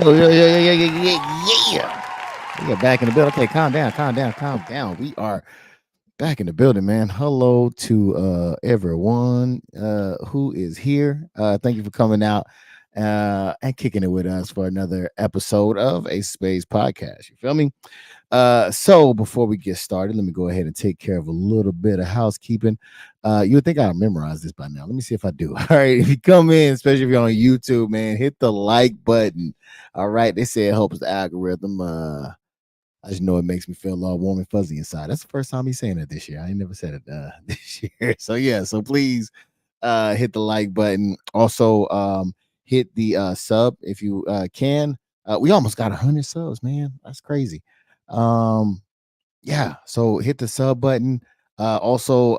We are back in the building. Okay, calm down, calm down, calm down. We are back in the building, man. Hello to everyone who is here. Thank you for coming out and kicking it with us for another episode of a Space Podcast. You feel me? So before we get started, let me go ahead and take care of a little bit of housekeeping. You would think I memorized this by now. Let me see if I do. All right. If you come in, especially if you're on YouTube, man, hit the like button. All right. They say it helps the algorithm. I just know it makes me feel all warm and fuzzy inside. That's the first time he's saying it this year. I ain't never said it this year. So yeah, so please hit the like button. Also, hit the sub if you can. We almost got 100 subs, man. That's crazy. Yeah, so hit the sub button. Also,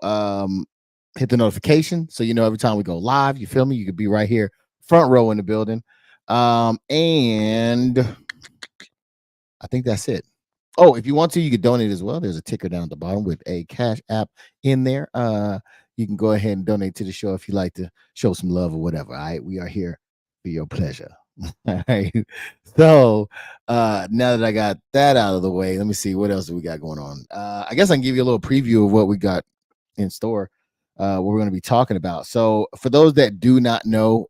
hit the notification so you know every time we go live. You feel me? You could be right here, front row in the building. And I think that's it. Oh, if you want to, you could donate as well. There's a ticker down at the bottom with a cash app in there. You can go ahead and donate to the show if you like to show some love or whatever. All right, we are here for your pleasure. All right. So now that I got that out of the way, let me see what else do we got going on. I guess I can give you a little preview of what we got in store. What we're going to be talking about. So for those that do not know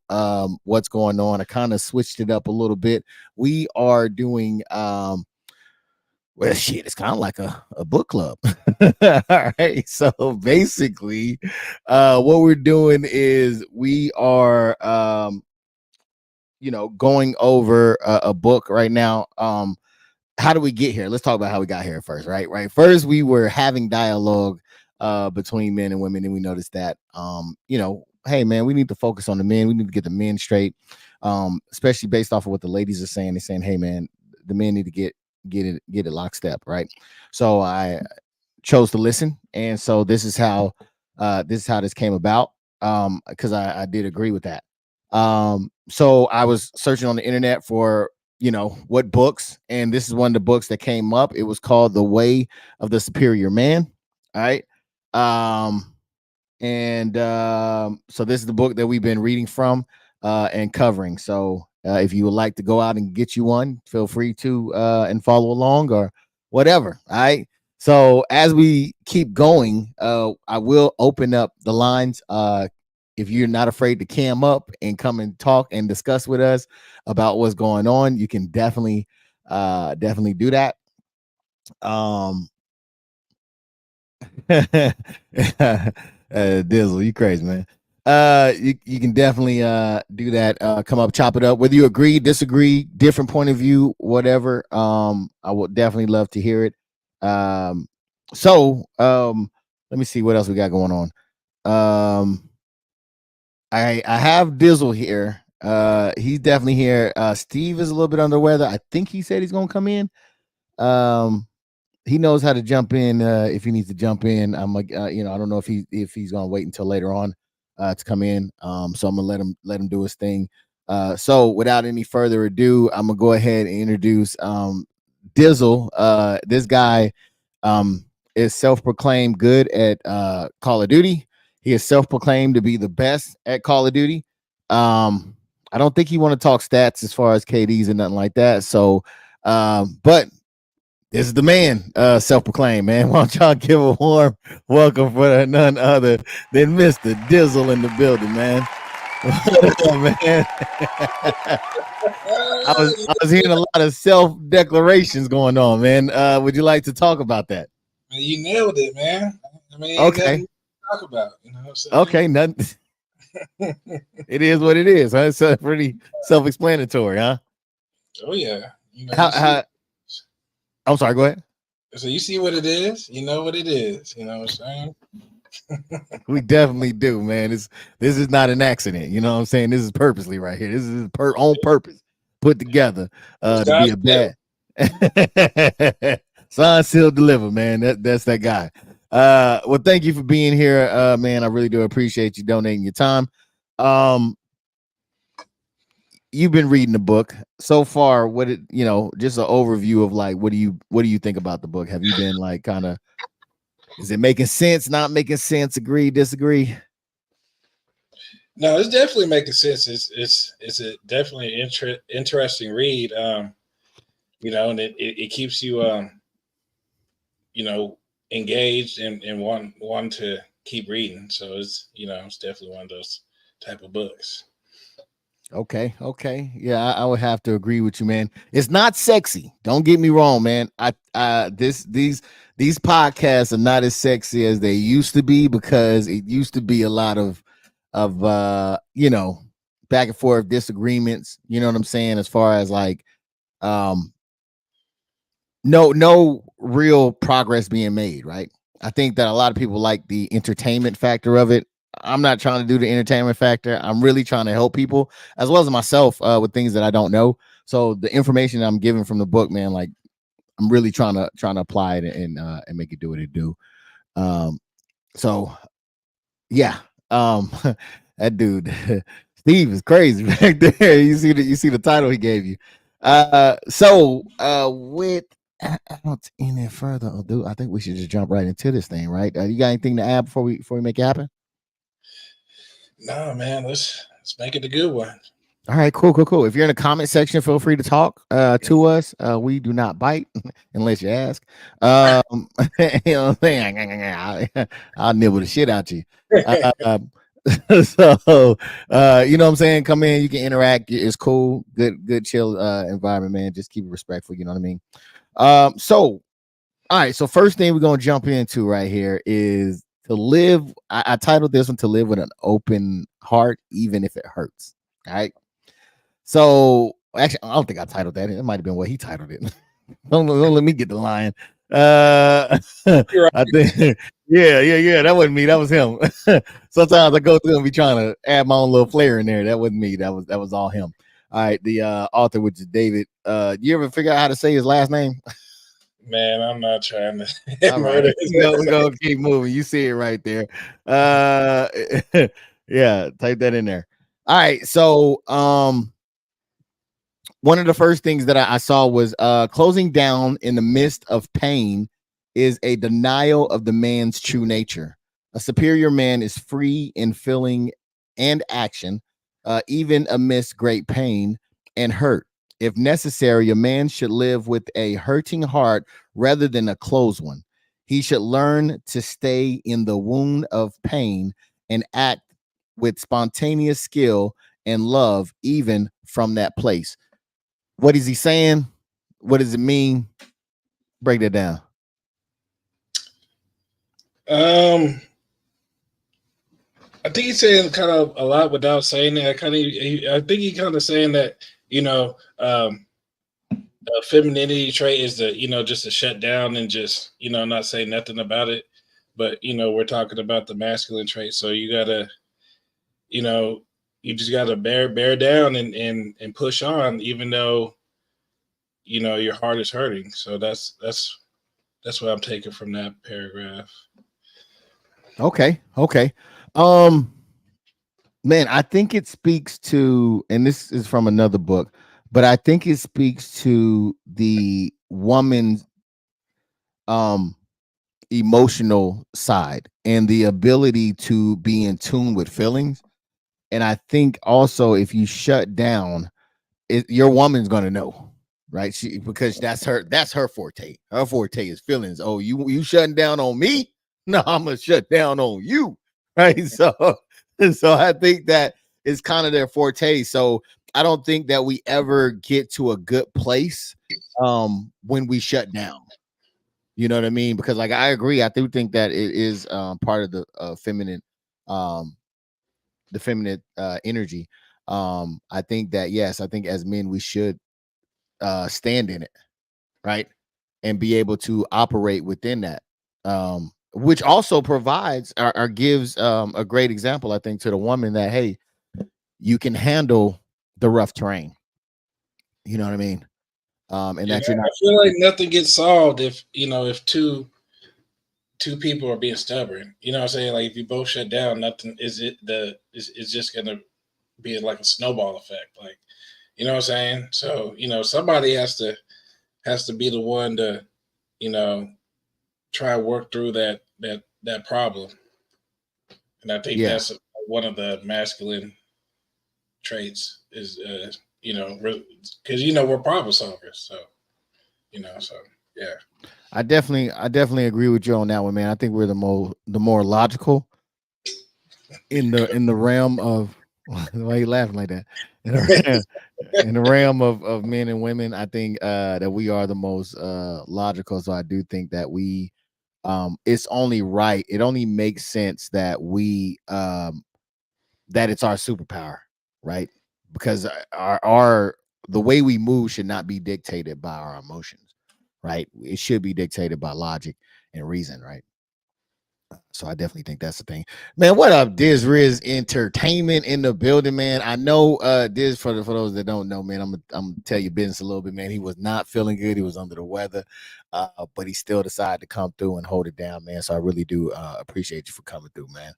what's going on, I kind of switched it up a little bit. We are doing well, shit, it's kind of like a book club. All right. So basically, what we're doing is we are going over a book right now. How do we get here? Let's talk about how we got here first, right? First, we were having dialogue between men and women, and we noticed that hey man, we need to focus on the men. We need to get the men straight. Especially based off of what the ladies are saying. They're saying, hey man, the men need to get it lockstep, right? So I chose to listen, and so this is how this came about. Because I did agree with that. So I was searching on the internet for what books, and this is one of the books that came up. It was called The Way of the Superior Man. All right. So this is the book that we've been reading from and covering. So if you would like to go out and get you one, feel free to and follow along or whatever. All right. So as we keep going, I will open up the lines. If you're not afraid to cam up and come and talk and discuss with us about what's going on, you can definitely do that. Dizzle, you crazy, man. You can definitely do that. Come up, chop it up. Whether you agree, disagree, different point of view, whatever. I would definitely love to hear it. So let me see what else we got going on. I have Dizzle here. He's definitely here. Steve is a little bit under weather. I think he said he's gonna come in. He knows how to jump in if he needs to jump in. I'm like, I don't know if he's gonna wait until later on to come in. So I'm gonna let him do his thing. So without any further ado, I'm gonna go ahead and introduce Dizzle. This guy is self-proclaimed good at Call of Duty. He is self-proclaimed to be the best at Call of Duty. I don't think he want to talk stats as far as KDs and nothing like that. So, but this is the man, self-proclaimed, man. Why don't y'all give a warm welcome for none other than Mr. Dizzle in the building, man. What up, man? I was hearing a lot of self-declarations going on, man. Would you like to talk about that? Man, you nailed it, man. I mean, okay. Talk about, you know what I'm saying? Okay, nothing. It is what it is. Huh? It's pretty self-explanatory, huh? Oh yeah. I'm sorry. Go ahead. So you see what it is. You know what it is. You know what I'm saying? We definitely do, man. This is not an accident. You know what I'm saying? This is purposely right here. This is on purpose, put together to be a bad. Sign, seal, deliver, man. That's that guy. Well, thank you for being here, man. I really do appreciate you donating your time. You've been reading the book so far. Just an overview of like, what do you think about the book? Have you been like kind of, is it making sense, not making sense, agree, disagree? No, it's definitely making sense. It's a definitely interesting read. And it keeps you you know, engaged and want to keep reading. So it's definitely one of those type of books. Okay. Yeah, I would have to agree with you, man. It's not sexy. Don't get me wrong, man. These podcasts are not as sexy as they used to be because it used to be a lot of back and forth disagreements. You know what I'm saying? As far as like um no real progress being made, right? I think that a lot of people like the entertainment factor of it. I'm not trying to do the entertainment factor. I'm really trying to help people as well as myself with things that I don't know. So the information I'm giving from the book, man, like I'm really trying to apply it and make it do what it do. Um, so yeah, um, that dude Steve is crazy back there. You see the title he gave you. With out in it further ado, I think we should just jump right into this thing, right? You got anything to add before we make it happen? No, man, let's make it a good one. All right, cool. If you're in the comment section, feel free to talk to us. We do not bite unless you ask. You know what I'm saying? I'll nibble the shit out you. Uh, so you know what I'm saying? Come in, you can interact. It's cool, good chill environment, man. Just keep it respectful. You know what I mean? So all right. So first thing we're gonna jump into right here is to live. I titled this one "To Live with an Open Heart, Even if It Hurts." All right. So actually, I don't think I titled that. It might have been what he titled it. don't let me get the line. Uh, You're right. I think, yeah. That wasn't me. That was him. Sometimes I go through and be trying to add my own little flair in there. That wasn't me. That was all him. All right, the author, which is David. You ever figure out how to say his last name? Man, I'm not trying to All right, murder his we're gonna keep moving. You see it right there. Uh, yeah, type that in there. All right, so one of the first things that I saw was closing down in the midst of pain is a denial of the man's true nature. A superior man is free in feeling and action, even amidst great pain and hurt. If necessary, a man should live with a hurting heart rather than a closed one. He should learn to stay in the wound of pain and act with spontaneous skill and love, even from that place. What is he saying? What does it mean? Break that down. um I think he's saying kind of a lot without saying that. I think he kind of saying that a femininity trait is just to shut down and just not say nothing about it. But we're talking about the masculine trait, so you know you just gotta bear down and push on, even though your heart is hurting. So that's what I'm taking from that paragraph. Okay. Um, man, I think it speaks to, and this is from another book, but I think it speaks to the woman's um emotional side and the ability to be in tune with feelings. And I think also if you shut down, your woman's gonna know, right? She because that's her forte. Her forte is feelings. Oh, you shutting down on me? No, I'm gonna shut down on you, right? So I think that is kind of their forte. So I don't think that we ever get to a good place when we shut down. You know what I mean? Because like I agree, I do think that it is part of um the feminine energy. I think that yes, I think as men we should stand in it, right? And be able to operate within that. Which also provides or gives a great example, I think, to the woman that hey, you can handle the rough terrain. You know what I mean? And Yeah, that you're I not. feel like nothing gets solved if two people are being stubborn. You know what I'm saying? Like if you both shut down, nothing is just gonna be like a snowball effect. Like you know what I'm saying? So somebody has to be the one to you know try and work through that problem. And I think Yeah, one of the masculine traits is, because we're problem solvers. So, yeah. I definitely agree with you on that one, man. I think we're the more logical in the realm of why are you laughing like that? In the realm of men and women, I think that we are the most logical. So I do think that we it's only right. It only makes sense that we that it's our superpower, right? Because our the way we move should not be dictated by our emotions, right? It should be dictated by logic and reason, right? So I definitely think that's the thing. Man, what up, DisRiz Entertainment in the building, man. I know Diz, for those that don't know, man, I'm gonna tell you business a little bit, man. He was not feeling good, he was under the weather, but he still decided to come through and hold it down, man. So I really do appreciate you for coming through, man.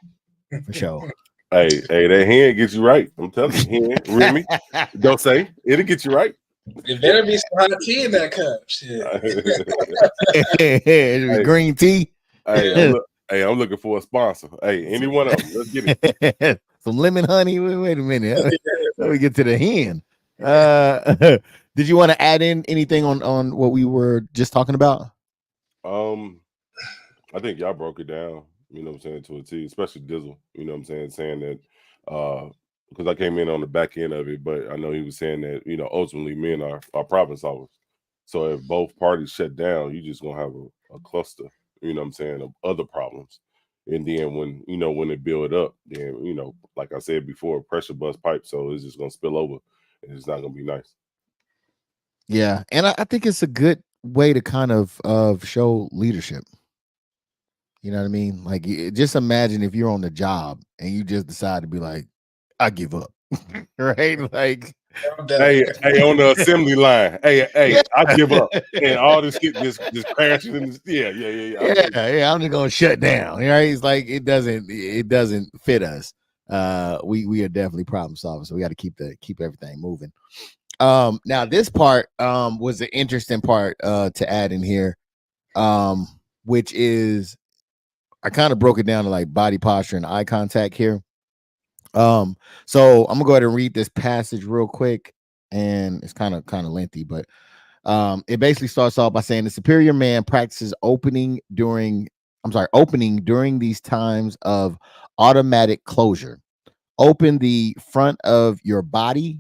For sure. Hey, that hand gets you right. I'm telling you, hand, Remy. Don't say it'll get you right. It better be some hot tea in that cup. Shit. Green tea. I'm looking for a sponsor. Hey, any one of them. Let's get it. Some lemon honey. Wait a minute. Let me get to the hand. Did you want to add in anything on what we were just talking about? I think y'all broke it down, you know what I'm saying, to a T, especially Dizzle, you know what I'm saying that because I came in on the back end of it, but I know he was saying that, ultimately men are problem solvers. So if both parties shut down, you just gonna have a cluster, you know what I'm saying, of other problems. And then when it build up, then, like I said before, pressure bust pipe, so it's just gonna spill over and it's not gonna be nice. Yeah, and I think it's a good way to kind of show leadership. You know what I mean? Like, just imagine if you're on the job and you just decide to be like, I give up, right? Like, hey, on the assembly line, hey, I give up, and all this shit just crashing in this. Yeah. I'm just gonna shut down. Right? It's like it doesn't fit us. We are definitely problem solvers, so we got to keep everything moving. Now this part was an interesting part to add in here, which is I kind of broke it down to like body posture and eye contact here. So I'm gonna go ahead and read this passage real quick, and it's kind of lengthy, but it basically starts off by saying the superior man practices opening during these times of automatic closure. Open the front of your body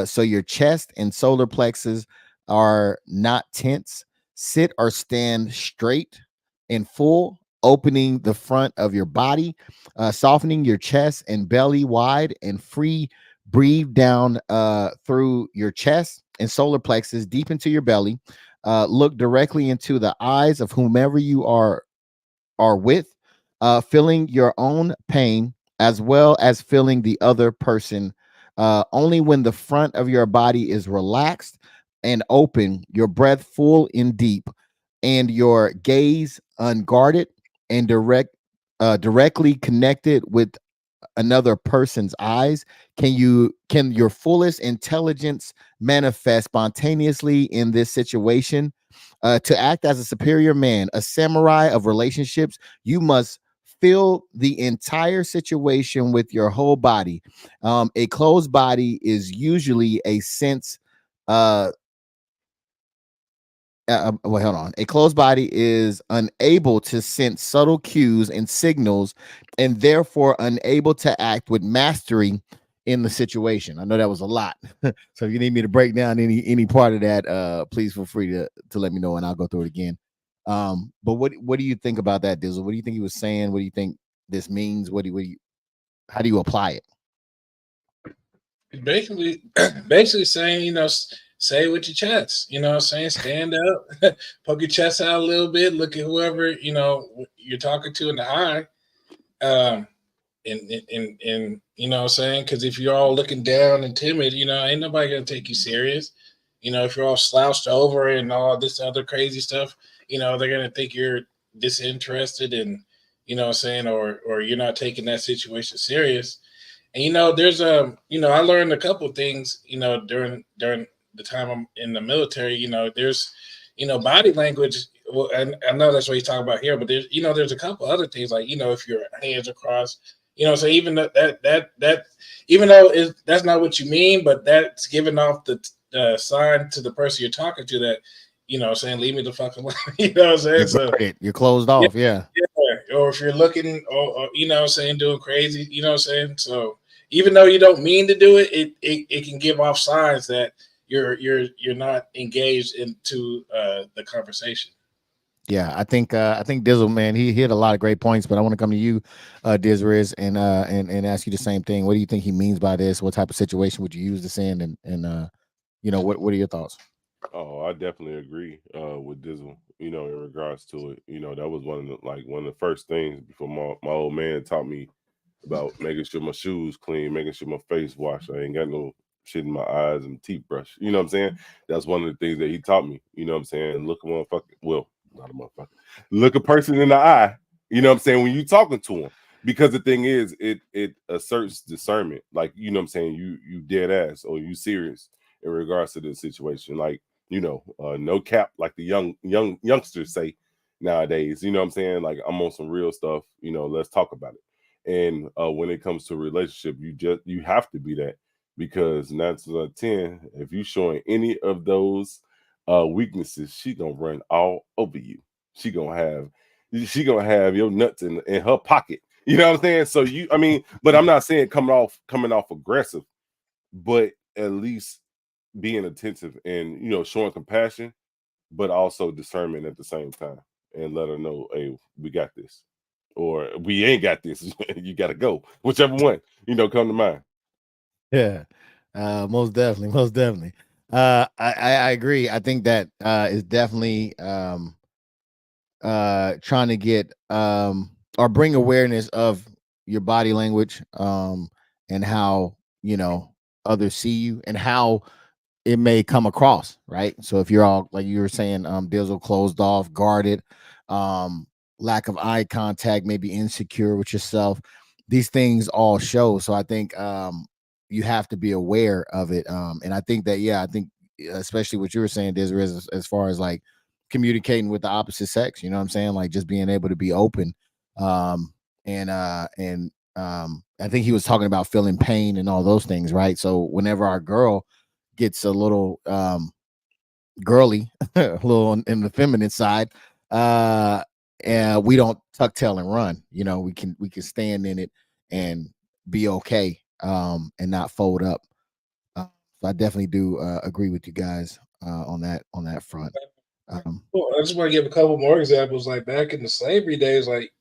so your chest and solar plexus are not tense. Sit or stand straight and full, opening the front of your body, softening your chest and belly wide and free. Breathe down through your chest and solar plexus deep into your belly. Look directly into the eyes of whomever you are with, feeling your own pain as well as feeling the other person. Only when the front of your body is relaxed and open, your breath full and deep, and your gaze unguarded and directly connected with another person's eyes, can your fullest intelligence manifest spontaneously in this situation. To act as a superior man, a samurai of relationships, you must feel the entire situation with your whole body. A closed body is usually a sense hold on. A closed body is unable to sense subtle cues and signals, and therefore unable to act with mastery in the situation. I know that was a lot, so if you need me to break down any part of that, please feel free to let me know, and I'll go through it again. But what do you think about that, Dizzle? What do you think he was saying? What do you think this means? How do you apply it? Basically saying, say it with your chest, saying, stand up, poke your chest out a little bit, look at whoever, you're talking to in the eye. And what I'm saying? Because if you're all looking down and timid, ain't nobody going to take you serious. If you're all slouched over and all this other crazy stuff, they're going to think you're disinterested and, what I'm saying, or you're not taking that situation serious. And there's I learned a couple of things, during the time I'm in the military. There's body language. Well, and I know that's what he's talking about here, but there's a couple other things, like if your hands are crossed, You know, so even that even though that's not what you mean, but that's giving off the sign to the person you're talking to that, you know, saying leave me the fuck alone. You know what I'm saying? You're So guarded. You're closed yeah, off. Yeah. yeah. Or if you're looking, or you know what I'm saying, doing crazy, you know what I'm saying? So even though you don't mean to do it, it can give off signs that you're not engaged into the conversation. Yeah, I think Dizzle, man, he hit a lot of great points, but I want to come to you, DisRiz, and ask you the same thing. What do you think he means by this? What type of situation would you use this in? And you know, what are your thoughts? Oh, I definitely agree with Dizzle. You know, in regards to it, you know, that was one of the first things before my old man taught me about making sure my shoes clean, making sure my face washed. I ain't got no shit in my eyes and teeth brush. You know what I'm saying? That's one of the things that he taught me. You know what I'm saying? Look a motherfucker. Well, not a motherfucker. Look a person in the eye. You know what I'm saying? When you talking to him. Because the thing is, it asserts discernment. Like, you know what I'm saying, you dead ass or you serious in regards to the situation. Like, you know, no cap, like the youngsters say nowadays. You know what I'm saying? Like, I'm on some real stuff. You know, let's talk about it. And when it comes to a relationship, you have to be that, because 9 out of 10, if you showing any of those weaknesses, she gonna run all over you. She gonna have your nuts in her pocket. You know what I'm saying? So I mean, but I'm not saying coming off aggressive, but at least being attentive and, you know, showing compassion, but also discernment at the same time, and let her know, hey, we got this, or we ain't got this. You got to go, whichever one, you know, come to mind. Yeah, most definitely, most definitely. I agree. I think that is definitely trying to get or bring awareness of your body language and how, you know, others see you and how it may come across, right? So if you're all like you were saying, Dizzle, closed off, guarded, um, lack of eye contact, maybe insecure with yourself, these things all show. So I think you have to be aware of it. And I think that, yeah, I think especially what you were saying, Desiree, as far as like communicating with the opposite sex, you know what I'm saying? Like just being able to be open. And I think he was talking about feeling pain and all those things, right? So whenever our girl gets a little girly, a little in the feminine side, and we don't tuck tail and run. You know, we can stand in it and be okay, and not fold up. So I definitely do agree with you guys on that front. Um, Well, I just want to give a couple more examples. Like back in the slavery days, like,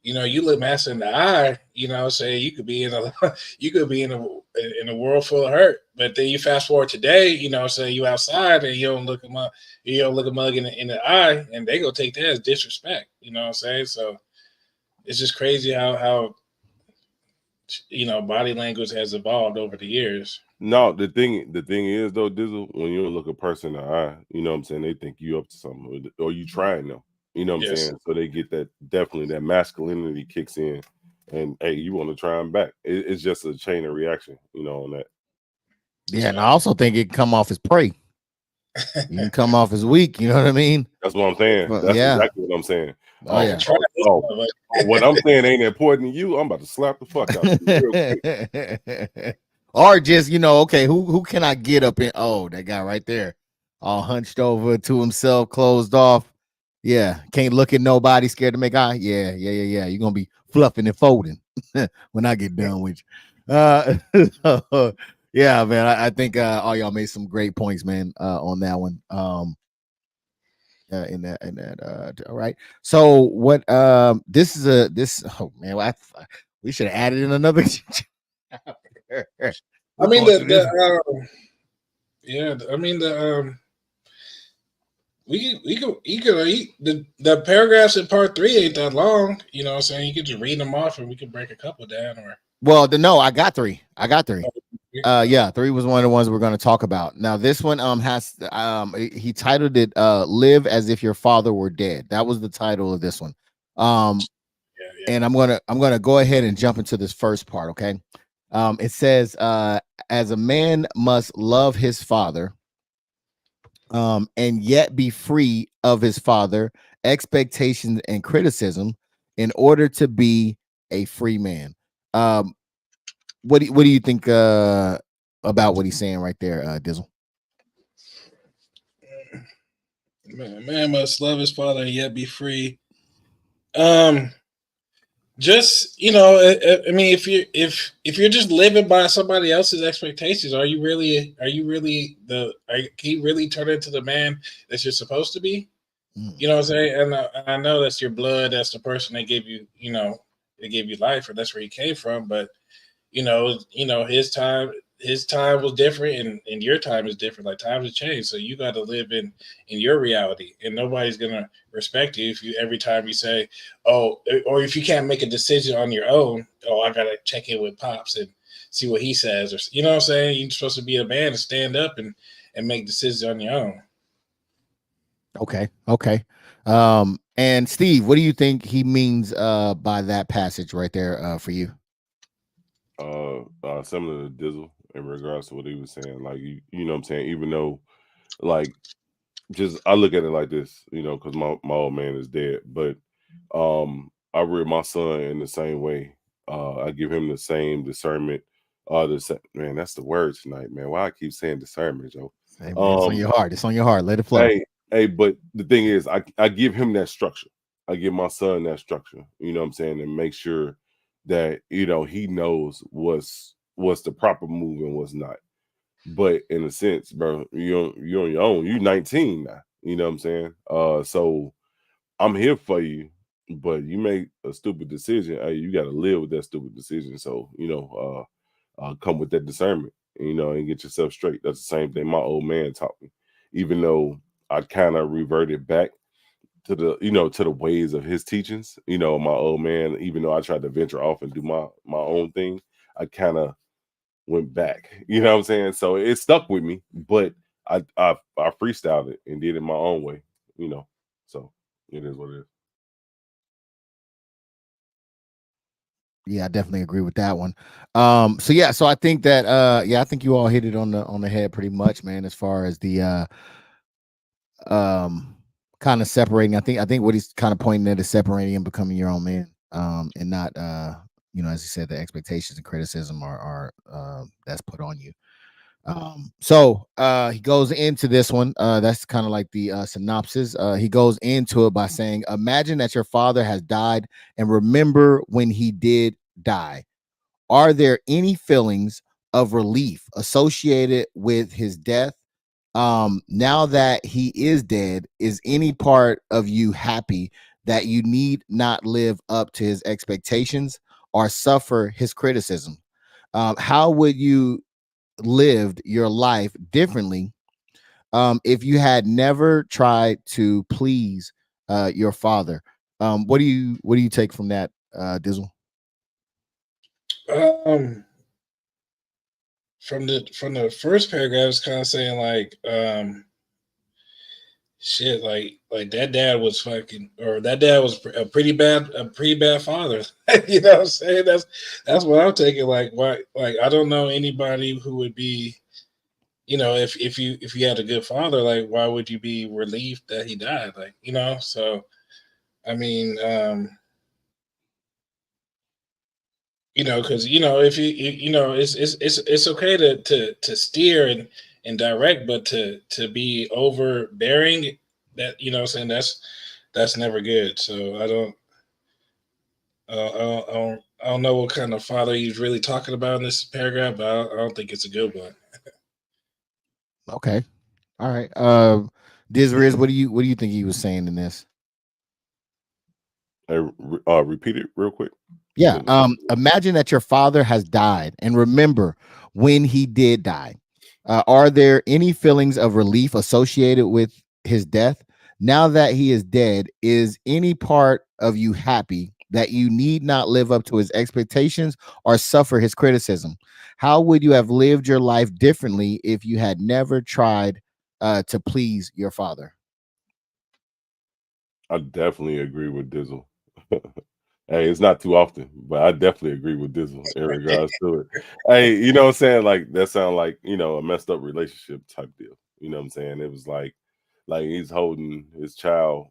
you know, you look master in the eye, you know, say you could be in a you could be in a world full of hurt. But then you fast forward today, you know, say you outside and you don't look a mug in the eye, and they go take that as disrespect. You know what I'm saying? So it's just crazy how you know body language has evolved over the years. No, the thing is though, Dizzle, when you look a person in the eye, you know what I'm saying, they think you up to something, or you trying them. You know what I'm Yes. saying? So they get that, definitely that masculinity kicks in, and hey, you want to try them back. It's just a chain of reaction, you know, on that. yeah, and I also think it can come off as prey. You can come off as weak. You know what I mean? That's what I'm saying. Well, That's yeah. exactly what I'm saying. Oh yeah. Try this Oh, one, what I'm saying ain't important to you. I'm about to slap the fuck out of you real quick. Or just, you know, okay, who can I get up in? Oh, that guy right there, all hunched over to himself, closed off. Yeah, can't look at nobody, scared to make eye. Yeah. You're gonna be fluffing and folding when I get done with you. So, yeah, man. I think all y'all made some great points, man, on that one. In that all right. So what this is a this oh man, we should have added in another I we're mean going through this. yeah, I mean the paragraphs in part 3 ain't that long, you know what I'm saying? You could just read them off and we could break a couple down or Well, no, I got three. Yeah, 3 was one of the ones we're going to talk about. Now this one has he titled it Live as If Your Father Were Dead. That was the title of this one. yeah. And I'm gonna go ahead and jump into this first part, okay? It says as a man must love his father and yet be free of his father expectations and criticism in order to be a free man. What do you think about what he's saying right there, Dizzle? Man must love his father and yet be free. Just I mean, if you're just living by somebody else's expectations, can you really turn into the man that you're supposed to be? You know what I'm saying? And I know that's your blood, that's the person that gave you, that gave you life, or that's where you came from. But his time was different, and your time is different. Like, times have changed, so you got to live in your reality, and nobody's gonna respect you if you every time you say, oh, or if you can't make a decision on your own. Oh, I gotta check in with Pops and see what he says, or you know what I'm saying. You're supposed to be a man and stand up and make decisions on your own. Okay. And Steve, what do you think he means by that passage right there for you? Similar to Dizzle in regards to what he was saying. Like, you know what I'm saying? Even though, like, just I look at it like this, because my old man is dead, but I rear my son in the same way. I give him the same discernment. Man, that's the word tonight, man. Why I keep saying discernment, Joe? Hey, man, it's on your heart. It's on your heart. Let it flow. Hey, but the thing is, I give him that structure. I give my son that structure. You know what I'm saying, and make sure that he knows what's the proper move and what's not. But in a sense, bro, you're on your own. You're 19 now. You know what I'm saying? So I'm here for you, but you make a stupid decision. Hey, you got to live with that stupid decision. So come with that discernment, and get yourself straight. That's the same thing my old man taught me. Even though I kind of reverted back to the ways of his teachings, my old man. Even though I tried to venture off and do my own thing, I kind of went back. You know what I'm saying? So it stuck with me, but I freestyled it and did it my own way. So it is what it is. Yeah, I definitely agree with that one. So I think that I think you all hit it on the head pretty much, man, as far as the kind of separating. I think what he's kind of pointing at is separating and becoming your own man, and not as he said, the expectations and criticism are that's put on you. So he goes into this one. That's kind of like the synopsis. He goes into it by saying, imagine that your father has died and remember when he did die. Are there any feelings of relief associated with his death? Now that he is dead, is any part of you happy that you need not live up to his expectations or suffer his criticism? How would you lived your life differently if you had never tried to please your father? What do you take from that, Dizzle? From the first paragraph, it's kind of saying like, shit, like that dad was fucking, or that dad was a pretty bad father. You know what I'm saying? That's what I'm taking. Like, why? Like, I don't know anybody who would be, if you had a good father, like, why would you be relieved that he died? Like, so I mean, because if it's okay to steer and direct, but to be overbearing, that saying that's never good. So I don't know what kind of father he's really talking about in this paragraph, but I don't think it's a good one. Okay, all right. DisRiz, what do you think he was saying in this? Hey, repeat it real quick. Yeah. Imagine that your father has died and remember when he did die. Are there any feelings of relief associated with his death? Now that he is dead, is any part of you happy that you need not live up to his expectations or suffer his criticism? How would you have lived your life differently if you had never tried to please your father? I definitely agree with Dizzle. Hey, it's not too often, but I definitely agree with Dizzle in regards to it. Hey, you know what I'm saying? Like, that sound like, a messed up relationship type deal. You know what I'm saying? It was like he's holding his child.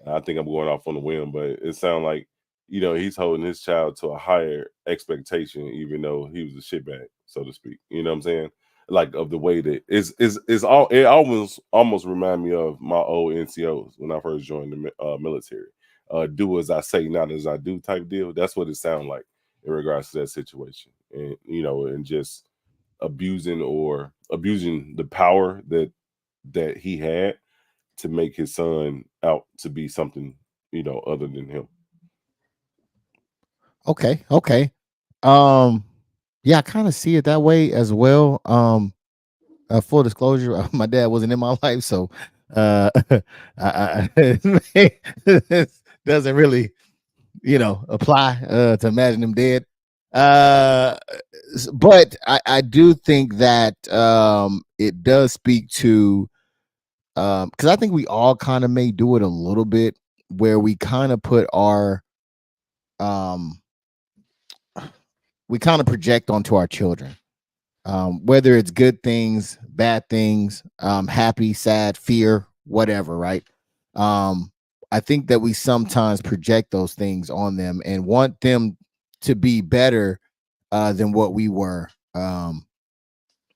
I think I'm going off on the whim, but it sounds like he's holding his child to a higher expectation, even though he was a shitbag, so to speak. You know what I'm saying? Like of the way that is all it almost remind me of my old NCOs when I first joined the military. Do as I say, not as I do type deal. That's what it sounds like in regards to that situation. And and just abusing the power that he had to make his son out to be something, other than him. Okay. Yeah, I kind of see it that way as well. Full disclosure, my dad wasn't in my life, so this doesn't really, apply to imagine him dead. But I do think that it does speak to because I think we all kind of may do it a little bit where we kind of put our um we kind of project onto our children, whether it's good things, bad things, happy, sad, fear, whatever, right? um I think that we sometimes project those things on them and want them to be better than what we were,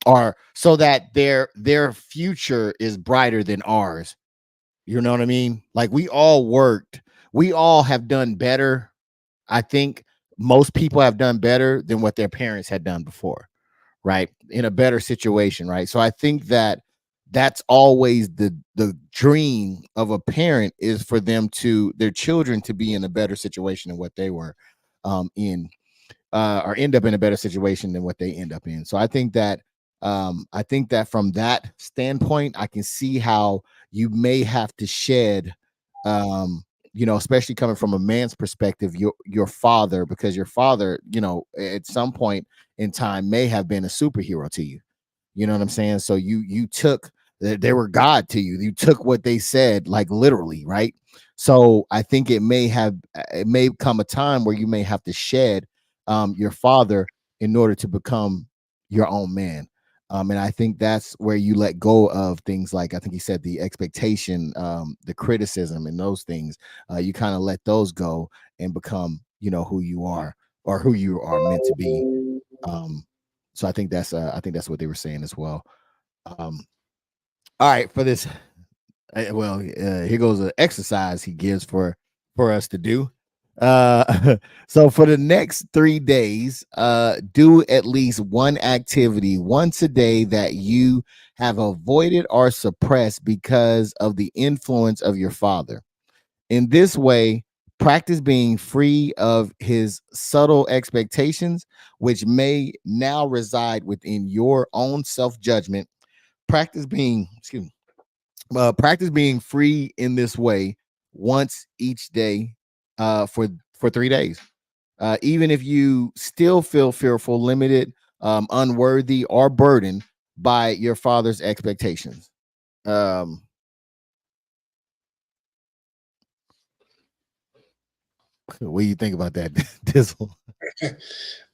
or so that their future is brighter than ours. You know what I mean? Like we all have done better. I think most people have done better than what their parents had done before, right? In a better situation, right? So I think that that's always the dream of a parent, is for their children to be in a better situation than what they were in, or end up in a better situation than what they end up in. So I think that from that standpoint, I can see how you may have to shed, especially coming from a man's perspective, your father, because your father, at some point in time may have been a superhero to you. You know what I'm saying? So you took, they were God to you. You took what they said, like literally, right? So I think it may come a time where you may have to shed your father in order to become your own man. And I think that's where you let go of things like, I think he said, the expectation, the criticism, and those things. You kind of let those go and become, who you are, or who you are meant to be. So I think that's what they were saying as well. Um, all right, for this, here goes an exercise he gives for us to do. So for the next 3 days, do at least one activity once a day that you have avoided or suppressed because of the influence of your father. In this way, practice being free of his subtle expectations, which may now reside within your own self judgment. Practice being, excuse me, practice being free in this way once each day, for 3 days. Even if you still feel fearful, limited, unworthy, or burdened by your father's expectations. Um, what do you think about that, Dizzle?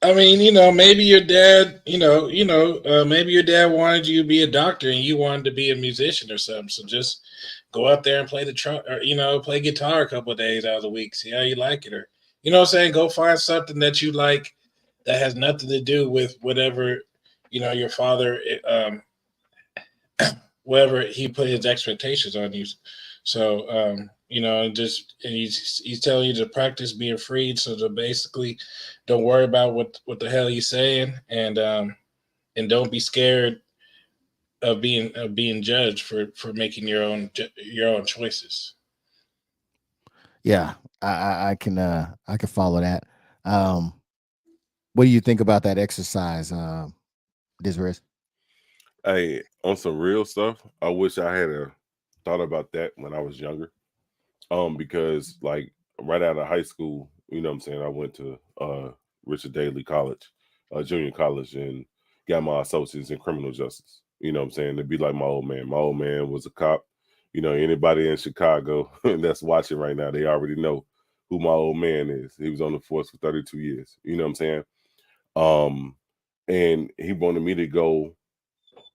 I mean, maybe your dad, maybe your dad wanted you to be a doctor and you wanted to be a musician or something. So just go out there and play the truck, or play guitar a couple of days out of the week, see how you like it, or what I'm saying, go find something that you like that has nothing to do with whatever your father, whatever he put his expectations on you. So and he's telling you to practice being freed, so to basically don't worry about what the hell he's saying, and don't be scared of being judged for making your own choices. Yeah, I can follow that. Um, what do you think about that exercise, Disriz? Hey, on some real stuff, I wish I had thought about that when I was younger. Because like right out of high school, what I'm saying, I went to Richard Daley College, junior college, and got my associates in criminal justice. What I'm saying, to be like my old man. My old man was a cop. Anybody in Chicago that's watching right now, they already know who my old man is. He was on the force for 32 years. You know what I'm saying? Um, and he wanted me to go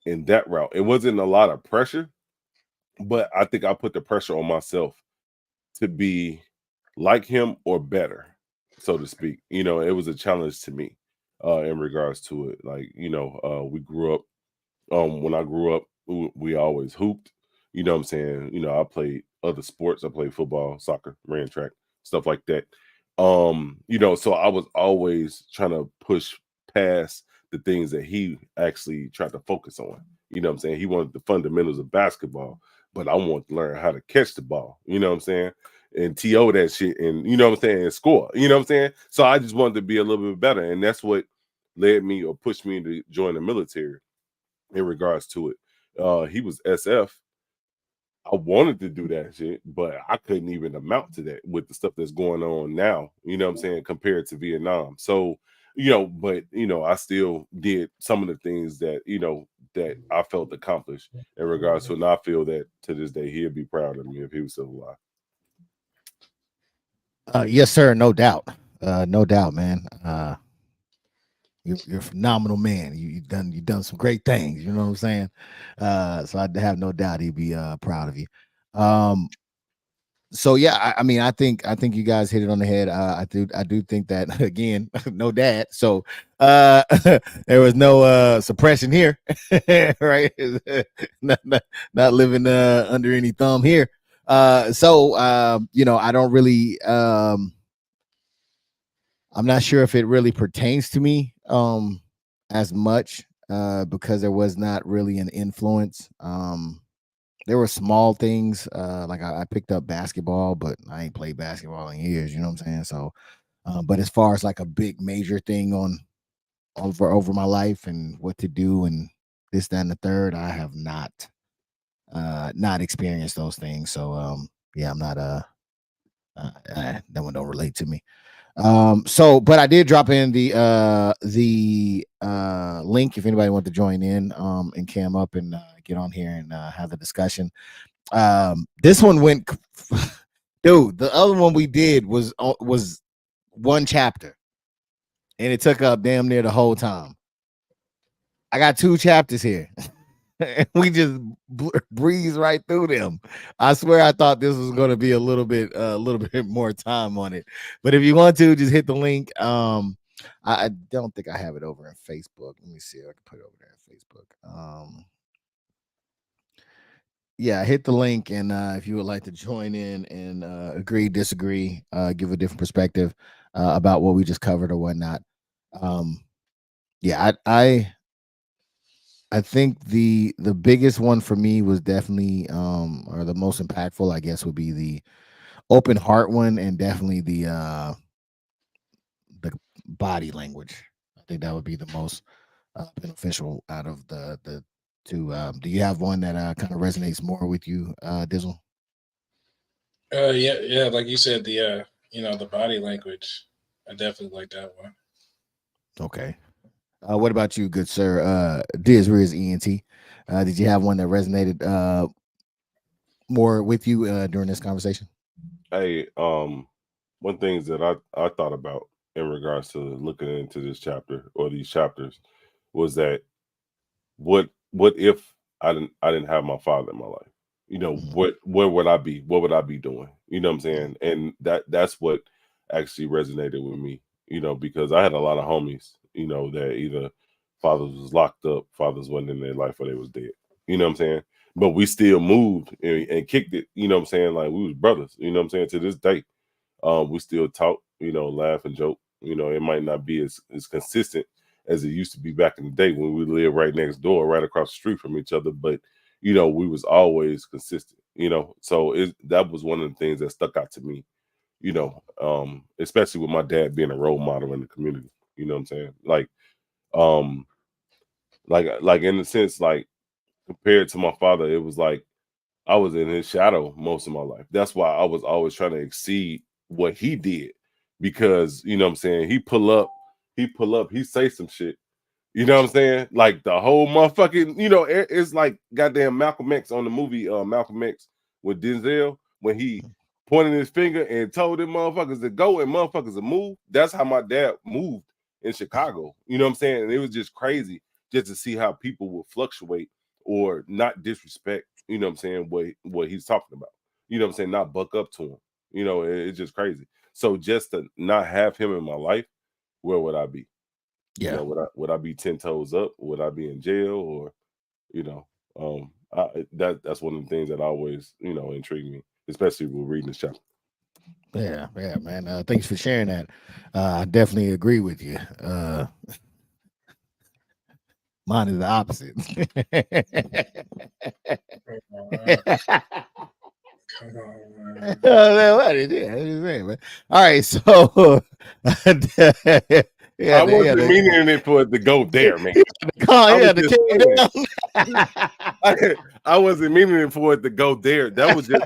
in that route. It wasn't a lot of pressure, but I think I put the pressure on myself to be like him or better. so to speak. It was a challenge to me in regards to it. Like, we grew up. When I grew up, we always hooped. You know what I'm saying? I played other sports. I played football, soccer, ran track, stuff like that. So I was always trying to push past the things that he actually tried to focus on. You know what I'm saying? He wanted the fundamentals of basketball, but I want to learn how to catch the ball. You know what I'm saying? And TO that shit, and you know what I'm saying, and score. You know what I'm saying? So I just wanted to be a little bit better, and that's what led me or pushed me to join the military in regards to it. He was SF. I wanted to do that shit, but I couldn't even amount to that with the stuff that's going on now, you know what I'm saying, compared to Vietnam. So, but I still did some of the things that, that I felt accomplished in regards to it. And I feel that to this day he'd be proud of me if he was still alive. Yes, sir. No doubt. No doubt, man. You're a phenomenal man. You've done some great things. You know what I'm saying? So I have no doubt he'd be proud of you. So yeah, I mean, I think you guys hit it on the head. I do think that again, no dad. So there was no suppression here, right? not living under any thumb here. So I don't really I'm not sure if it really pertains to me as much because there was not really an influence. There were small things like I picked up basketball, but I ain't played basketball in years. You know what I'm saying? So, but as far as like a big major thing on over my life and what to do and this, that, and the third, I have not experienced those things. So, yeah, I'm not that one don't relate to me. So but I did drop in the link if anybody want to join in and cam up and get on here and have the discussion. This one went dude, the other one we did was one chapter and it took up damn near the whole time. I got 2 chapters here. And we just breeze right through them. I swear I thought this was going to be a little bit more time on it. But if you want to, just hit the link. I don't think I have it over in Facebook. Let me see if I can put it over there in Facebook. Yeah, hit the link, and if you would like to join in and agree, disagree, give a different perspective about what we just covered or whatnot. Yeah, I think the biggest one for me was definitely or the most impactful, I guess, would be the open heart one, and definitely the body language. I think that would be the most beneficial out of the two. Do you have one that kind of resonates more with you, Dizzle? Yeah, like you said, the body language. I definitely like that one. Okay. What about you, good sir? DisRizEnt. Did you have one that resonated more with you during this conversation? Hey, one things that I thought about in regards to looking into this chapter or these chapters was that what if I didn't have my father in my life? Where would I be? What would I be doing? You know what I'm saying? And that's what actually resonated with me, because I had a lot of homies, that either fathers was locked up, fathers wasn't in their life, or they was dead. You know what I'm saying? But we still moved and kicked it, you know what I'm saying? Like we was brothers, you know what I'm saying? To this day. We still talk, laugh and joke. It might not be as consistent as it used to be back in the day when we lived right next door, right across the street from each other. But we was always consistent. So that was one of the things that stuck out to me. Especially with my dad being a role model in the community. You know what I'm saying? Um, like in the sense, like compared to my father, it was like I was in his shadow most of my life. That's why I was always trying to exceed what he did because, you know what I'm saying? He say some shit. You know what I'm saying? Like the whole motherfucking, it's like goddamn Malcolm X on the movie Malcolm X with Denzel when he pointed his finger and told them motherfuckers to go and motherfuckers to move. That's how my dad moved in Chicago. You know what I'm saying? And it was just crazy just to see how people would fluctuate or not disrespect, you know what I'm saying, what he's talking about. You know what I'm saying? Not buck up to him. It's just crazy. So just to not have him in my life, where would I be? Yeah. You know, would I be 10 toes up? Would I be in jail? Or, you know, that's one of the things that always, you know, intrigue me, especially with reading this chapter. Yeah, man. Thanks for sharing that. I definitely agree with you. Mine is the opposite. Come on, man. What is it? What is it, man? All right, so I wasn't meaning it for it to go there, man. I wasn't meaning it for it to go there. That was just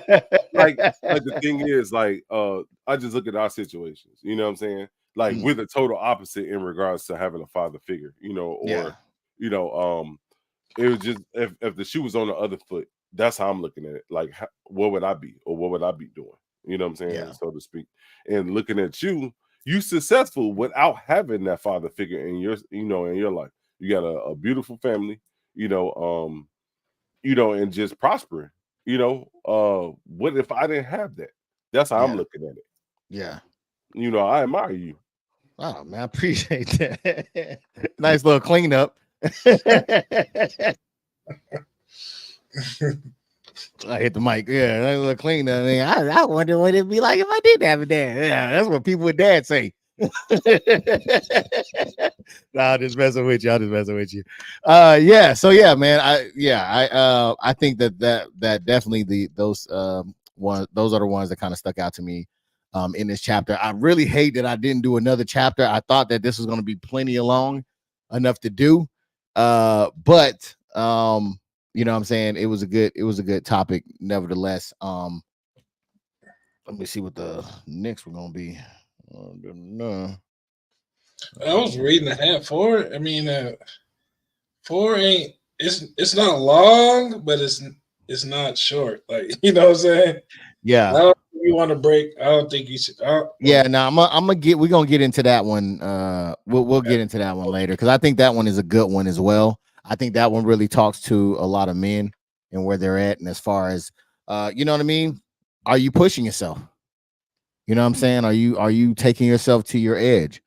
like the thing is, like, I just look at our situations, you know what I'm saying? Like we're the total opposite in regards to having a father figure, you know, or you know, it was just if the shoe was on the other foot, that's how I'm looking at it. Like, what would I be, or what would I be doing? You know what I'm saying, so to speak. And looking at you successful without having that father figure in your, you know, in your life. You got a beautiful family, you know, and just prospering. You know, what if I didn't have that? That's how I'm looking at it. Yeah. You know, I admire you. Oh man, I appreciate that. Nice little cleanup. I hit the mic. Yeah, nice little cleanup. I mean, I wonder what it'd be like if I did have a dad. Yeah, that's what people with dads say. Nah, just messing with you. I'm just messing with you. Yeah. So yeah, man. I think that definitely those are the ones that kind of stuck out to me in this chapter. I really hate that I didn't do another chapter. I thought that this was going to be plenty long enough to do. But you know what I'm saying? It was a good topic, nevertheless. Let me see what the next we're gonna be. No. I was reading the hat for. I mean, 4 ain't. It's not long, but it's not short. Like, you know what I'm saying? Yeah. I don't think you want to break. I don't think you should. Yeah. Now we're gonna get into that one. We'll get into that one later because I think that one is a good one as well. I think that one really talks to a lot of men and where they're at, and as far as you know what I mean. Are you pushing yourself? You know what I'm saying? Are you taking yourself to your edge?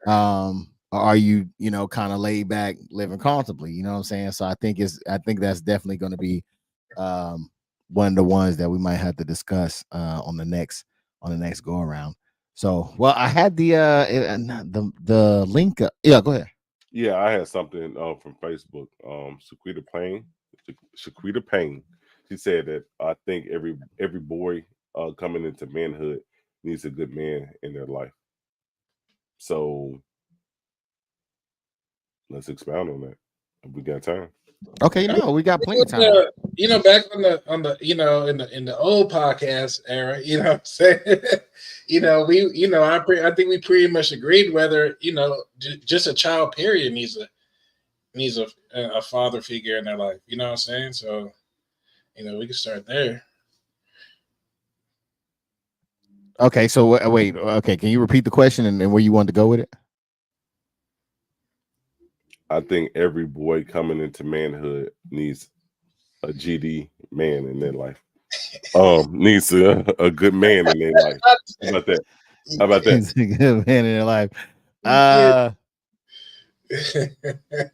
Or are you, you know, kind of laid back, living comfortably? You know what I'm saying? So I think that's definitely going to be one of the ones that we might have to discuss on the next go around. So, well, I had the link. Yeah, go ahead. Yeah, I had something from Facebook. Shaquita Payne. She said that I think every boy coming into manhood needs a good man in their life. So let's expound on that. We got time. Okay, no, we got plenty of time. You know, back on the you know, in the old podcast era, you know what I'm saying? You know, I think we pretty much agreed whether, you know, just a child period needs a father figure in their life. You know what I'm saying? So, you know, we can start there. Okay, so wait. Okay, can you repeat the question and where you wanted to go with it? I think every boy coming into manhood needs a GD man in their life. Needs a good man in their life. How about that? How about that? A good man in their life. All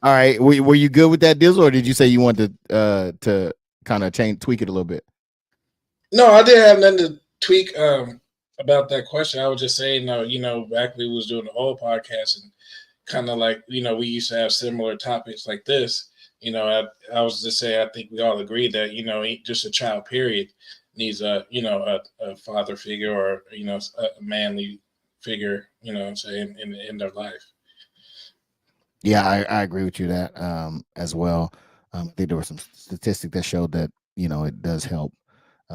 right. Were you good with that, Dizzle, or did you say you wanted to kind of tweak it a little bit? No, I didn't have nothing to tweak about that question. I was just saying, you know, back when we was doing the whole podcast and kind of like, you know, we used to have similar topics like this. You know, I was just saying, I think we all agree that, you know, just a child period needs a father figure or, you know, a manly figure, you know what I'm saying, in their life. Yeah, I agree with you that as well. I think there was some statistic that showed that, you know, it does help